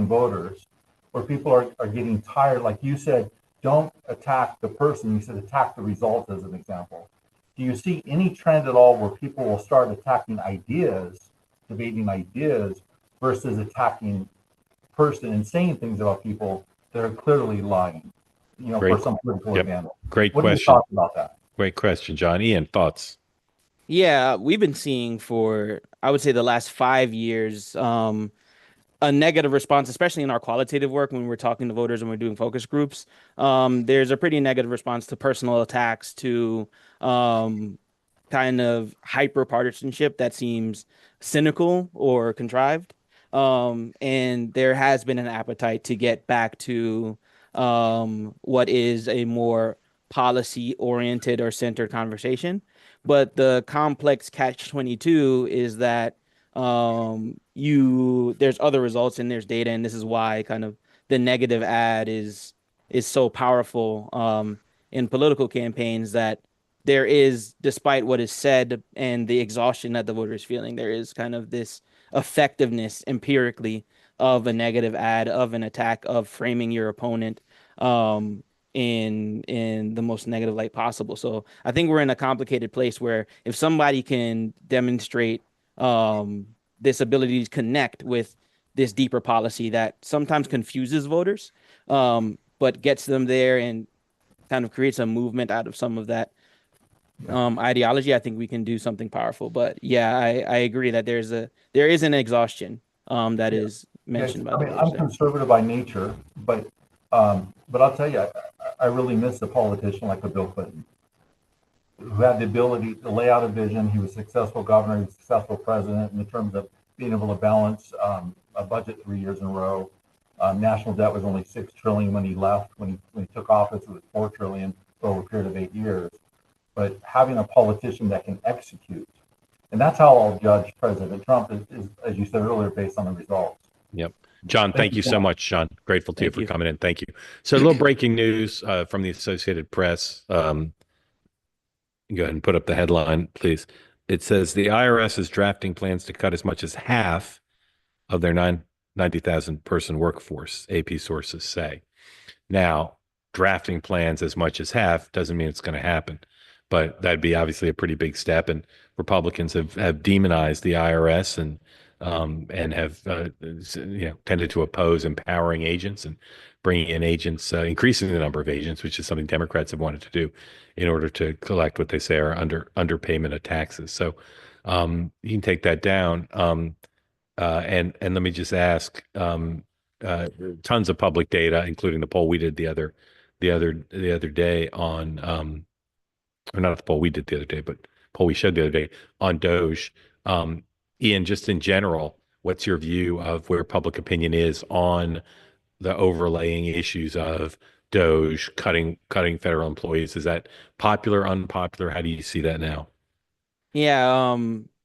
voters, where people are getting tired? Like you said, don't attack the person. You said attack the result as an example. Do you see any trend at all where people will start attacking ideas, debating ideas, versus attacking the person and saying things about people that are clearly lying? Great. for some political Yep. advantage. Great What are your question. thoughts about that? Great question, John. Ian, thoughts? Yeah, we've been seeing for, I would say, the last 5 years, a negative response, especially in our qualitative work when we're talking to voters and we're doing focus groups. There's a pretty negative response to personal attacks, to kind of hyper partisanship that seems cynical or contrived. And there has been an appetite to get back to what is a more policy oriented or centered conversation. But the complex catch-22 is that there's other results and there's data, and this is why kind of the negative ad is so powerful in political campaigns, that there is, despite what is said and the exhaustion that the voter is feeling, there is kind of this effectiveness empirically of a negative ad, of an attack, of framing your opponent in the most negative light possible. So I think we're in a complicated place where if somebody can demonstrate this ability to connect with this deeper policy that sometimes confuses voters, but gets them there and kind of creates a movement out of some of that ideology, I think we can do something powerful. But yeah, I agree that there is an exhaustion that is mentioned by the voters I'm there. conservative by nature, but I'll tell you, I really miss a politician like a Bill Clinton, who had the ability to lay out a vision. He was a successful governor, he was a successful president in terms of being able to balance a budget 3 years in a row. National debt was only $6 trillion when he left. When he took office, it was $4 trillion over a period of 8 years. But having a politician that can execute, and that's how I'll judge President Trump is, as you said earlier, based on the results. Yep. John, thank you so much, John. Grateful to you for coming in. Thank you. So a little breaking news from the Associated Press. Go ahead and put up the headline, please. It says the IRS is drafting plans to cut as much as half of their 90,000 person workforce, AP sources say. Now, drafting plans as much as half doesn't mean it's going to happen, but that'd be obviously a pretty big step. And Republicans have demonized the IRS and have tended to oppose empowering agents and bringing in agents, increasing the number of agents, which is something Democrats have wanted to do in order to collect what they say are underpayment of taxes. So you can take that down. And let me just ask, tons of public data, including the poll we did the other day on, or not the poll we did the other day, but poll we showed the other day on DOGE. Ian, just in general, what's your view of where public opinion is on the overlaying issues of DOGE cutting federal employees? Is that popular, unpopular? How do you see that now? Yeah,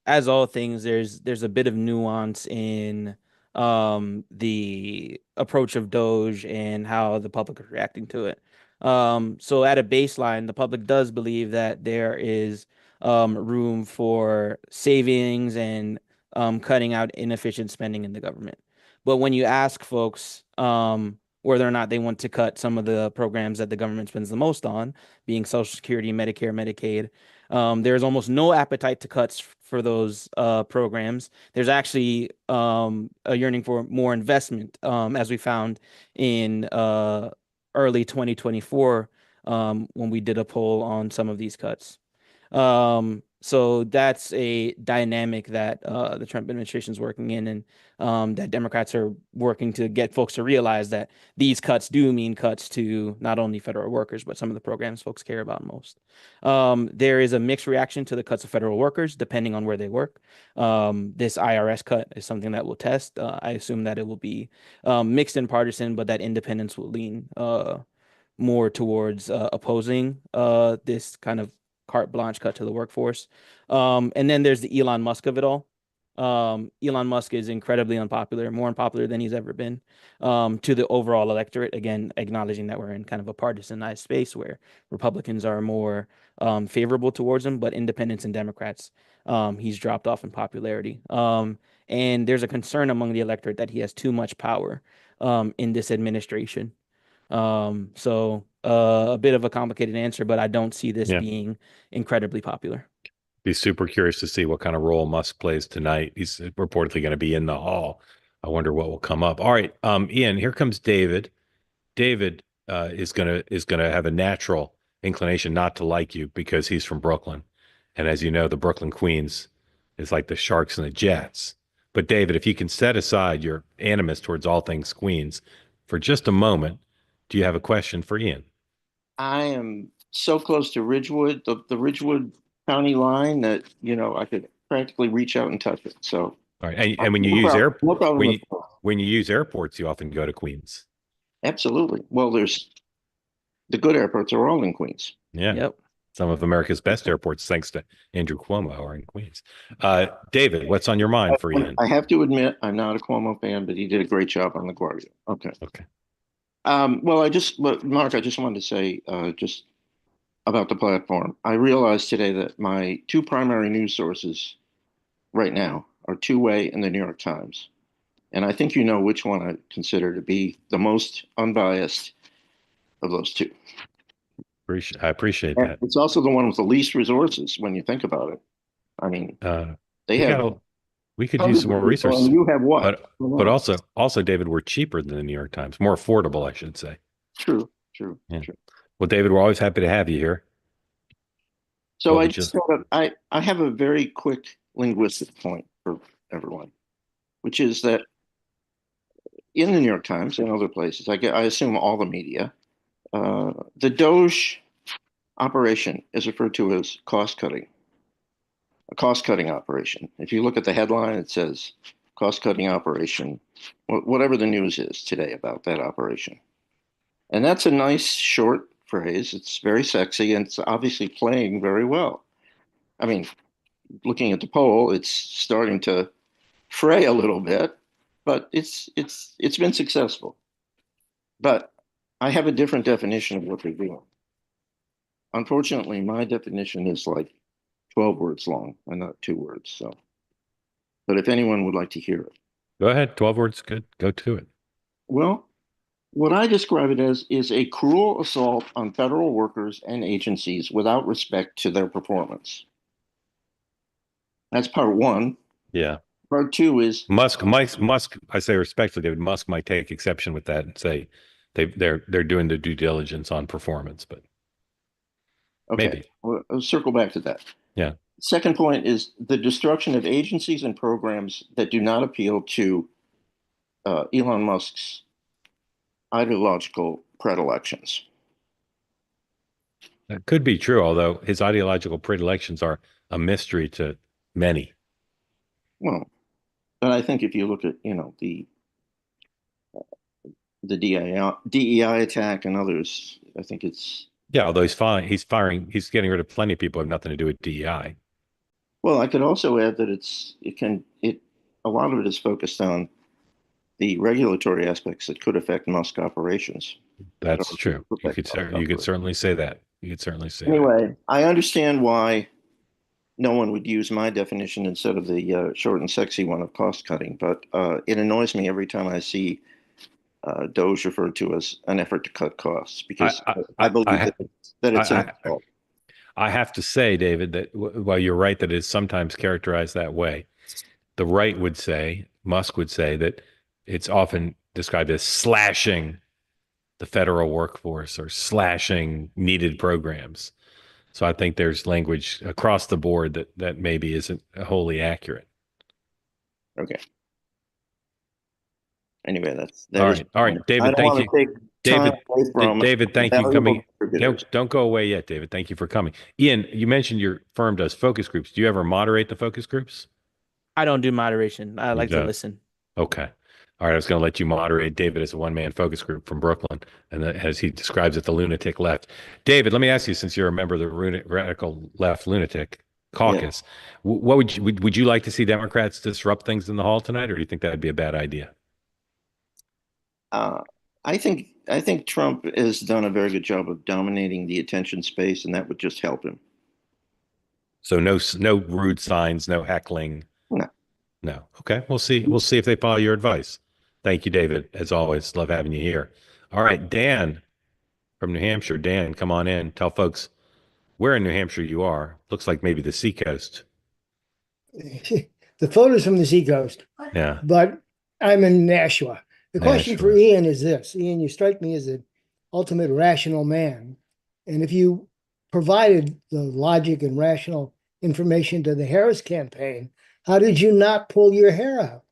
as all things, there's a bit of nuance in the approach of DOGE and how the public is reacting to it. So at a baseline, the public does believe that there is room for savings and cutting out inefficient spending in the government. But when you ask folks whether or not they want to cut some of the programs that the government spends the most on, being Social Security, Medicare, Medicaid, there's almost no appetite to cuts for those programs. There's actually a yearning for more investment, as we found in early 2024 when we did a poll on some of these cuts. So that's a dynamic that the Trump administration is working in, and that Democrats are working to get folks to realize that these cuts do mean cuts to not only federal workers, but some of the programs folks care about most. There is a mixed reaction to the cuts of federal workers, depending on where they work. This IRS cut is something that we'll test. I assume that it will be mixed and partisan, but that independents will lean more towards opposing this kind of carte blanche cut to the workforce. And then there's the Elon Musk of it all. Elon Musk is incredibly unpopular, more unpopular than he's ever been to the overall electorate. Again, acknowledging that we're in kind of a partisanized space where Republicans are more favorable towards him, but independents and Democrats, he's dropped off in popularity. And there's a concern among the electorate that he has too much power in this administration. So a bit of a complicated answer, but I don't see this being incredibly popular. Be super curious to see what kind of role Musk plays tonight. He's reportedly going to be in the hall. I wonder what will come up. All right, Ian, here comes David. David, is gonna have a natural inclination not to like you because he's from Brooklyn, and as you know, the Brooklyn Queens is like the Sharks and the Jets. But David, if you can set aside your animus towards all things Queens for just a moment, do you have a question for Ian? I am so close to Ridgewood, the Ridgewood County line that, I could practically reach out and touch it. So, All right, and when you no use problem, no problem when with you, that. when you use airports, you often go to Queens. Absolutely. Well, there's the good airports are all in Queens. Yeah. Yep. Some of America's best airports, thanks to Andrew Cuomo, are in Queens. David, what's on your mind for Ian? I have to admit, I'm not a Cuomo fan, but he did a great job on LaGuardia. Okay. Okay. Well, Mark, I just wanted to say, just about the platform. I realized today that my two primary news sources right now are Two-Way and the New York Times. And I think you know which one I consider to be the most unbiased of those two. I appreciate And that. it's also the one with the least resources when you think about it. I mean, they have we could use some more resources. and you have what? But also, David, we're cheaper than the New York Times, more affordable, I should say. True. Yeah. Well, David, we're always happy to have you here. So I have a very quick linguistic point for everyone, which is that in the New York Times and other places, I assume all the media, the DOGE operation is referred to as cost-cutting, a cost-cutting operation. If you look at the headline, it says cost-cutting operation, whatever the news is today about that operation. And that's a nice short phrase. It's very sexy, and it's obviously playing very well. I mean, looking at the poll, it's starting to fray a little bit, but it's been successful. But I have a different definition of what they're doing. Unfortunately, my definition is like 12 words long and not 2 words. So, but if anyone would like to hear it. Go ahead. 12 words. Good. Go to it. Well, what I describe it as is a cruel assault on federal workers and agencies without respect to their performance. That's part one. Yeah. Part two is Musk, I say respectfully, David, Musk might take exception with that and say they're doing the due diligence on performance, but okay. Maybe. I'll circle back to that. Yeah. Second point is the destruction of agencies and programs that do not appeal to Elon Musk's ideological predilections. That could be true, although his ideological predilections are a mystery to many. Well, but I think if you look at, the DEI attack and others, I think it's. Yeah, although he's getting rid of plenty of people who have nothing to do with DEI. Well, I could also add that a lot of it is focused on the regulatory aspects that could affect Musk operations. That's true. You could certainly say that. You could certainly say anyway, I understand why no one would use my definition instead of the short and sexy one of cost cutting, but it annoys me every time I see DOGE referred to as an effort to cut costs, because I believe that it's an assault. I have to say, David, that while you're right that it is sometimes characterized that way, the right would say, Musk would say, that it's often described as slashing the federal workforce or slashing needed programs. So I think there's language across the board that maybe isn't wholly accurate. Okay. Anyway, all right, David. Thank you, David. Thank you for coming. Don't go away yet, David. Thank you for coming. Ian, you mentioned your firm does focus groups. Do you ever moderate the focus groups? I don't do moderation. I like to listen. Okay. All right. I was going to let you moderate David as a one-man focus group from Brooklyn, and as he describes it, the lunatic left. David, let me ask you, since you're a member of the radical left lunatic caucus, what would you like to see Democrats disrupt things in the hall tonight, or do you think that would be a bad idea? I think Trump has done a very good job of dominating the attention space, and that would just help him. So no rude signs, no heckling. No. Okay. We'll see. We'll see if they follow your advice. Thank you, David. As always, love having you here. All right, Dan from New Hampshire. Dan, come on in. Tell folks where in New Hampshire you are. Looks like maybe the seacoast. The photos from the seacoast. Yeah. But I'm in Nashua. The question for Ian is this. Ian, you strike me as a ultimate rational man. And if you provided the logic and rational information to the Harris campaign, how did you not pull your hair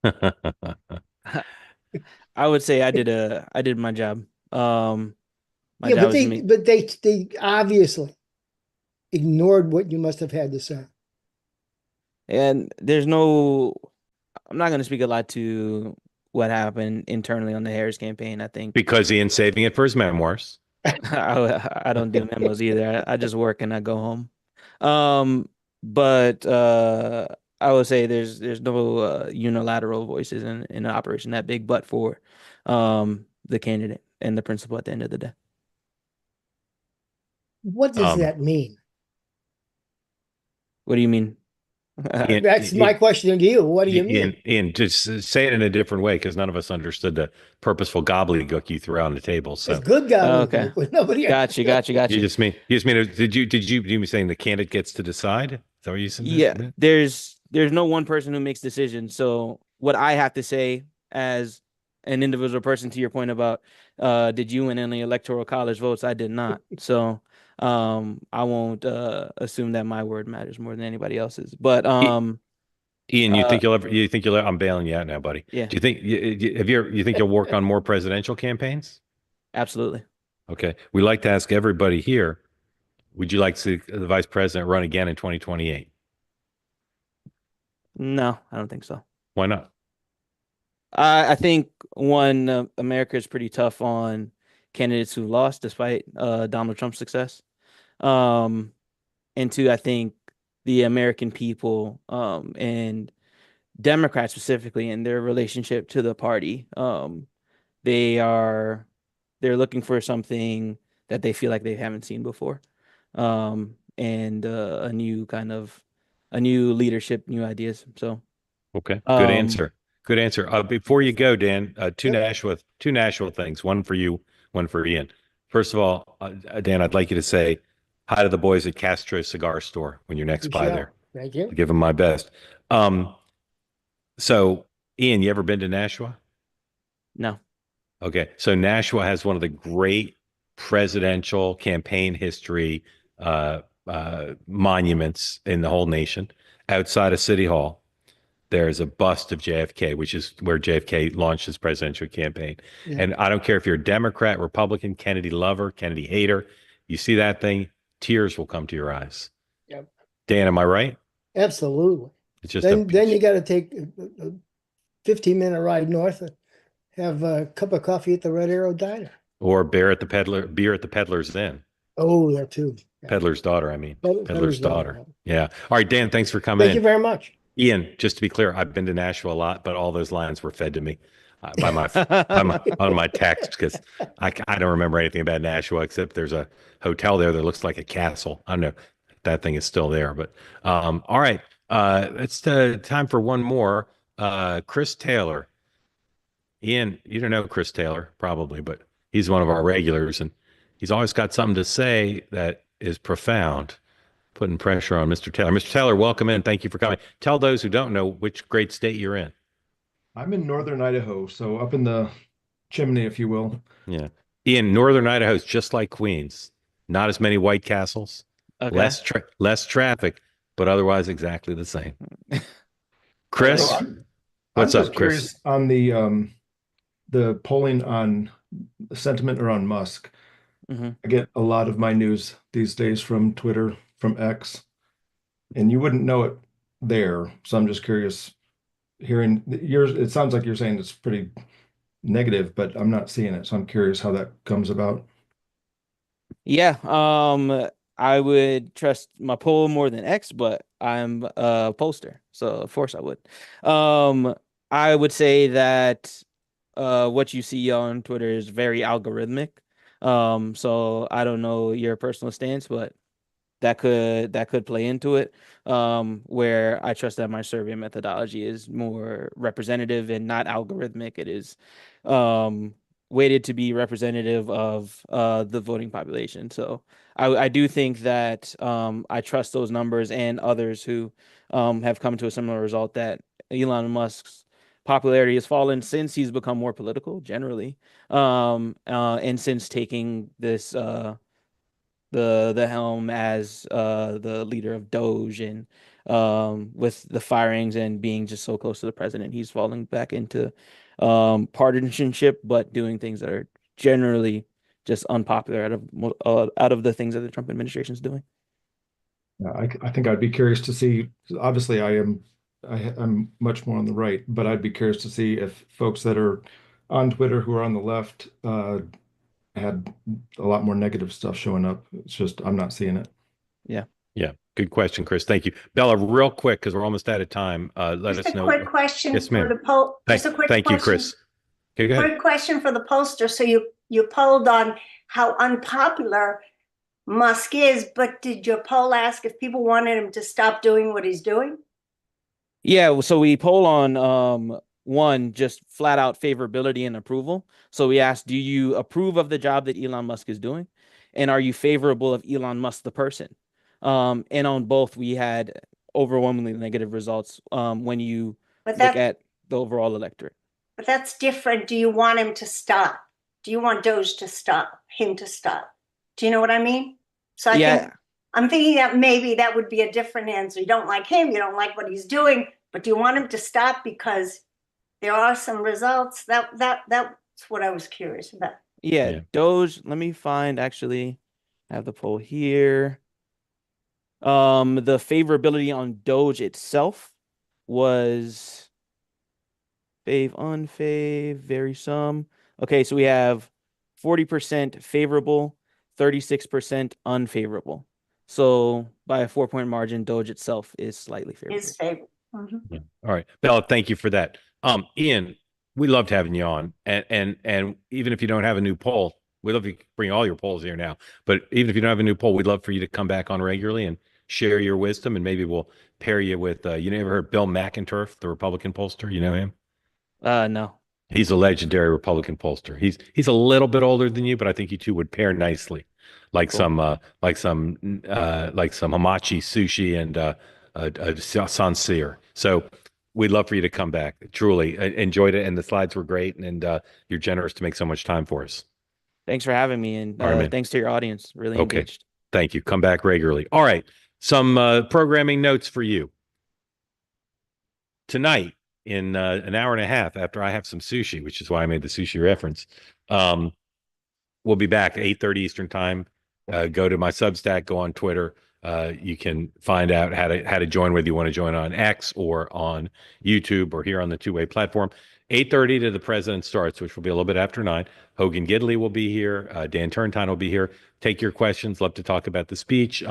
out? I would say I did my job. My Yeah, job but was to they make, but they obviously ignored what you must have had to say. and there's no. I'm not going to speak a lot to what happened internally on the Harris campaign. I think Because Ian's saving it for his memoirs. I don't do memos either. I just work and I go home. But I would say there's no unilateral voices in an operation that big, but for the candidate and the principal at the end of the day. What does Um, that mean? What do you mean? Ian, That's my question to you. What do you Ian, mean? Ian, just say it in a different way because none of us understood the purposeful gobbledygook you threw on the table. It's So good Okay. gobbledygook, but nobody Got you. you just mean did you mean saying the candidate gets to decide? Is that what you said? Yeah, there's no one person who makes decisions. So what I have to say as an individual person, to your point about did you win any electoral college votes? I did not. So I won't assume that my word matters more than anybody else's. But Ian, uh you think you'll I'm bailing you out now, buddy. yeah, Do you think you think you'll work on more presidential campaigns? absolutely. Okay. We like to ask everybody here, would you like to see the vice president run again in 2028? No, I don't think so. Why not? I think one, America is pretty tough on candidates who lost despite Donald Trump's success. Um, and two, I think the American people and Democrats specifically in their relationship to the party, they are they're looking for something that they feel like they haven't seen before, and a new leadership, new ideas. So, Okay. Good um, answer. Good answer. Before you go, Dan, Yep. Two Nashua things, one for you, one for Ian. First of all, Dan, I'd like you to say hi to the boys at Castro Cigar Store when you're next We by shall. there. Thank you. I'll give them my best. Um, so Ian, you ever been to Nashua? no. Okay. So Nashua has one of the great presidential campaign history monuments in the whole nation outside of City Hall. There's a bust of JFK, which is where JFK launched his presidential campaign. Yeah. And I don't care if you're a Democrat, Republican, Kennedy lover, Kennedy hater, you see that thing, tears will come to your eyes. Yep. Dan, am I right? Absolutely. It's just Then you got to take a 15-minute ride north and have a cup of coffee at the Red Arrow Diner. or beer at the Peddler's Inn. Oh, that too. Yeah. Peddler's daughter, I mean. Peddler's daughter. Yeah. All right, Dan, thanks for coming Thank in. you very much. Ian, just to be clear, I've been to Nashville a lot, but all those lines were fed to me by my on my text because I don't remember anything about Nashville except there's a hotel there that looks like a castle. I don't know if that thing is still there, but all right. It's time for one more. Chris Taylor. Ian, you don't know Chris Taylor probably, but he's one of our regulars, and he's always got something to say that is profound. Putting pressure on Mr. Taylor. Mr. Taylor, welcome in. Thank you for coming. Tell those who don't know which great state you're in. I'm in northern Idaho, so up in the chimney, if you will. Yeah. Ian, northern Idaho is just like Queens. Not as many White Castles, Okay. less traffic, but otherwise exactly the same. Chris, So what's I'm up, just Chris? curious on the polling on the sentiment around Musk. hmm I get a lot of my news these days from Twitter, from X, and you wouldn't know it there. So I'm just curious, hearing yours. It sounds like you're saying it's pretty negative, but I'm not seeing it. So I'm curious how that comes about. Yeah. I would trust my poll more than X, but I'm a pollster, so of course I would. I would say that what you see on Twitter is very algorithmic. So I don't know your personal stance, but that could play into it. Where I trust that my survey methodology is more representative and not algorithmic. It is weighted to be representative of the voting population. So I do think that I trust those numbers and others who have come to a similar result, that Elon Musk's popularity has fallen since he's become more political generally, and since taking this the helm as the leader of DOGE, and with the firings and being just so close to the president, he's falling back into partisanship, but doing things that are generally just unpopular out of the things that the Trump administration is doing. Yeah, I think I'd be curious to see. Obviously, I'm much more on the right, but I'd be curious to see if folks that are on Twitter who are on the left had a lot more negative stuff showing up. It's just I'm not seeing it. Yeah. Yeah. Good question, Chris. Thank you. Bella, real quick, because we're almost out of time. Let us know. Just a quick question Yes, for ma'am. the poll. Thank, Just a quick thank you, question. Chris. Okay, go ahead. Quick question for the pollster. So you polled on how unpopular Musk is, but did your poll ask if people wanted him to stop doing what he's doing? Yeah, so we poll on one, just flat out favorability and approval. So we asked, do you approve of the job that Elon Musk is doing? And are you favorable of Elon Musk, the person? And on both, we had overwhelmingly negative results when you look at the overall electorate. But that's different. Do you want him to stop? Do you want DOGE to stop, him to stop? Do you know what I mean? So I'm thinking that maybe that would be a different answer. You don't like him, you don't like what he's doing, but do you want him to stop because there are some results? That's what I was curious about. Yeah. DOGE, let me find, actually, I have the poll here. The favorability on DOGE itself was fave, unfave, very some. Okay, so we have 40% favorable, 36% unfavorable. So by a 4-point margin, DOGE itself is slightly favorable. Is favorable. Mm-hmm. Yeah. All right, Bella, thank you for that. Ian, we loved having you on, and even if you don't have a new poll, we love you bring all your polls here now. But even if you don't have a new poll, we'd love for you to come back on regularly and share your wisdom, and maybe we'll pair you with you never heard Bill McInturf, the Republican pollster? You know him? No. He's a legendary Republican pollster. He's a little bit older than you, but I think you two would pair nicely, like cool. some hamachi sushi and Sancerre. So we'd love for you to come back. Truly enjoyed it, and the slides were great, and you're generous to make so much time for us. Thanks for having me, and right, thanks to your audience. Really engaged. Thank you. Come back regularly. All right. Some programming notes for you. Tonight, in an hour and a half after I have some sushi, which is why I made the sushi reference, we'll be back at 8:30 Eastern time. Go to my Substack, go on Twitter. You can find out how to join, whether you want to join on X or on YouTube or here on the two-way platform. 8:30 to the President Starts, which will be a little bit after 9. Hogan Gidley will be here. Dan Turntine will be here. Take your questions. Love to talk about the speech.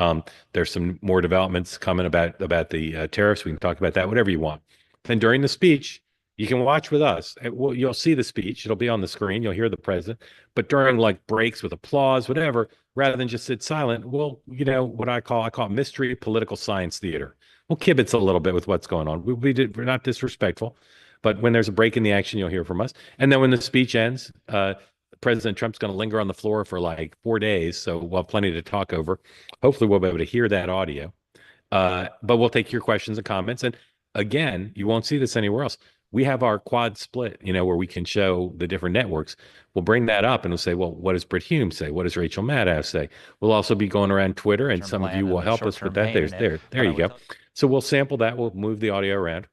There's some more developments coming about the tariffs. We can talk about that, whatever you want. And during the speech, you can watch with us. You'll see the speech. It'll be on the screen. You'll hear the president. But during like breaks with applause, whatever, rather than just sit silent, we'll, what I call mystery political science theater. We'll kibitz a little bit with what's going on. We're not disrespectful, but when there's a break in the action, you'll hear from us. And then when the speech ends, President Trump's going to linger on the floor for like 4 days. So we'll have plenty to talk over. Hopefully we'll be able to hear that audio. But we'll take your questions and comments. And again, you won't see this anywhere else. We have our quad split, where we can show the different networks. We'll bring that up and we'll say, well, what does Britt Hume say? What does Rachel Maddow say? We'll also be going around Twitter, and some of you will help us with that. There you go. So we'll sample that. We'll move the audio around,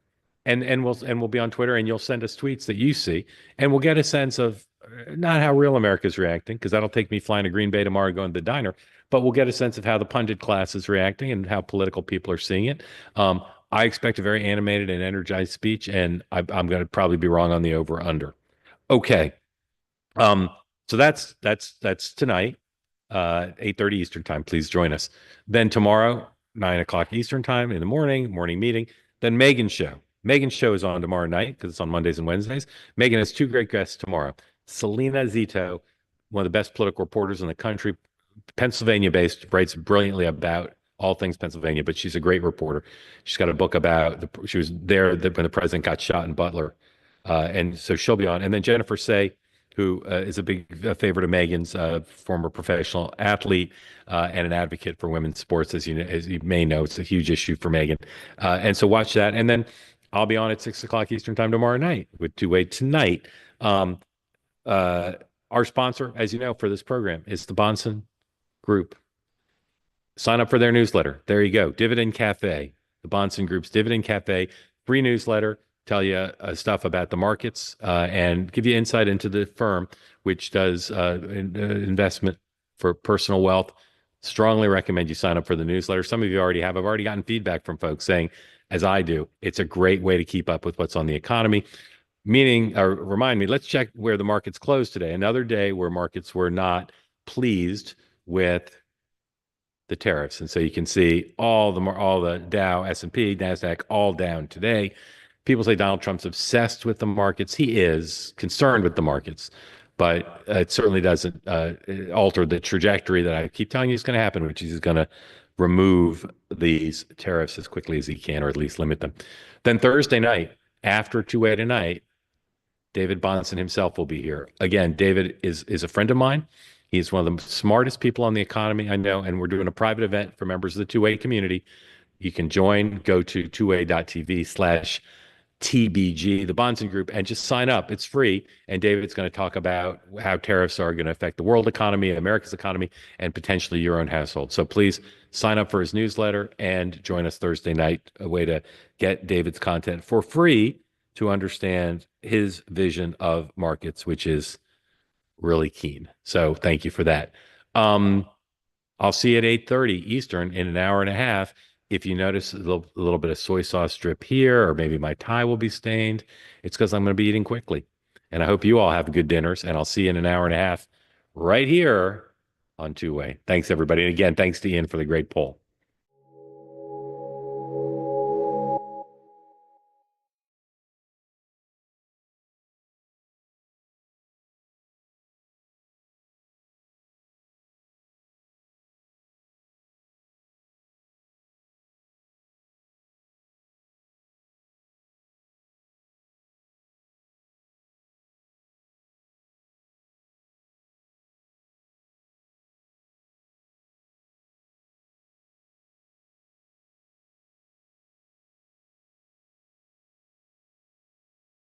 and we'll be on Twitter, and you'll send us tweets that you see, and we'll get a sense of not how real America's reacting, because that'll take me flying to Green Bay tomorrow, going to the diner, but we'll get a sense of how the pundit class is reacting and how political people are seeing it. I expect a very animated and energized speech, and I'm going to probably be wrong on the over/under. Okay, so that's tonight, 8:30 Eastern time. Please join us. Then tomorrow, 9 o'clock Eastern time in the morning meeting. Then Megan's show. Megan's show is on tomorrow night because it's on Mondays and Wednesdays. Megan has 2 great guests tomorrow. Selena Zito, one of the best political reporters in the country, Pennsylvania-based, writes brilliantly about all things Pennsylvania, but she's a great reporter. She's got a book about she was there when the president got shot in Butler, and so she'll be on. And then Jennifer Say, who is a big favorite of Megan's, former professional athlete and an advocate for women's sports, as you may know, it's a huge issue for Megan. And so watch that. And then I'll be on at 6 o'clock Eastern time tomorrow night with two-way tonight. Our sponsor, as you know, for this program is the Bahnsen Group. Sign up for their newsletter. There you go. Dividend Cafe, the Bahnsen Group's Dividend Cafe, free newsletter, tell you stuff about the markets and give you insight into the firm, which does investment for personal wealth. Strongly recommend you sign up for the newsletter. Some of you already have. I've already gotten feedback from folks saying, as I do, it's a great way to keep up with what's on the economy. Meaning, or remind me, let's check where the markets closed today. Another day where markets were not pleased with the tariffs. And so you can see all the Dow, S&P, NASDAQ all down today. People say Donald Trump's obsessed with the markets. He is concerned with the markets, but it certainly doesn't alter the trajectory that I keep telling you is going to happen, which is he's going to remove these tariffs as quickly as he can, or at least limit them. Then Thursday night, after 2A tonight, David Bahnsen himself will be here. Again, David is a friend of mine. He's one of the smartest people on the economy I know, and we're doing a private event for members of the 2A community. You can join, go to 2a.tv/TBG, the Bahnsen Group, and just sign up. It's free, and David's going to talk about how tariffs are going to affect the world economy, America's economy, and potentially your own household. So please sign up for his newsletter and join us Thursday night, a way to get David's content for free to understand his vision of markets, which is really keen. So thank you for that. I'll see you at 8:30 Eastern in an hour and a half. If you notice a little bit of soy sauce drip here, or maybe my tie will be stained, it's because I'm going to be eating quickly. And I hope you all have good dinners, and I'll see you in an hour and a half right here on Two Way. Thanks, everybody. And again, thanks to Ian for the great poll.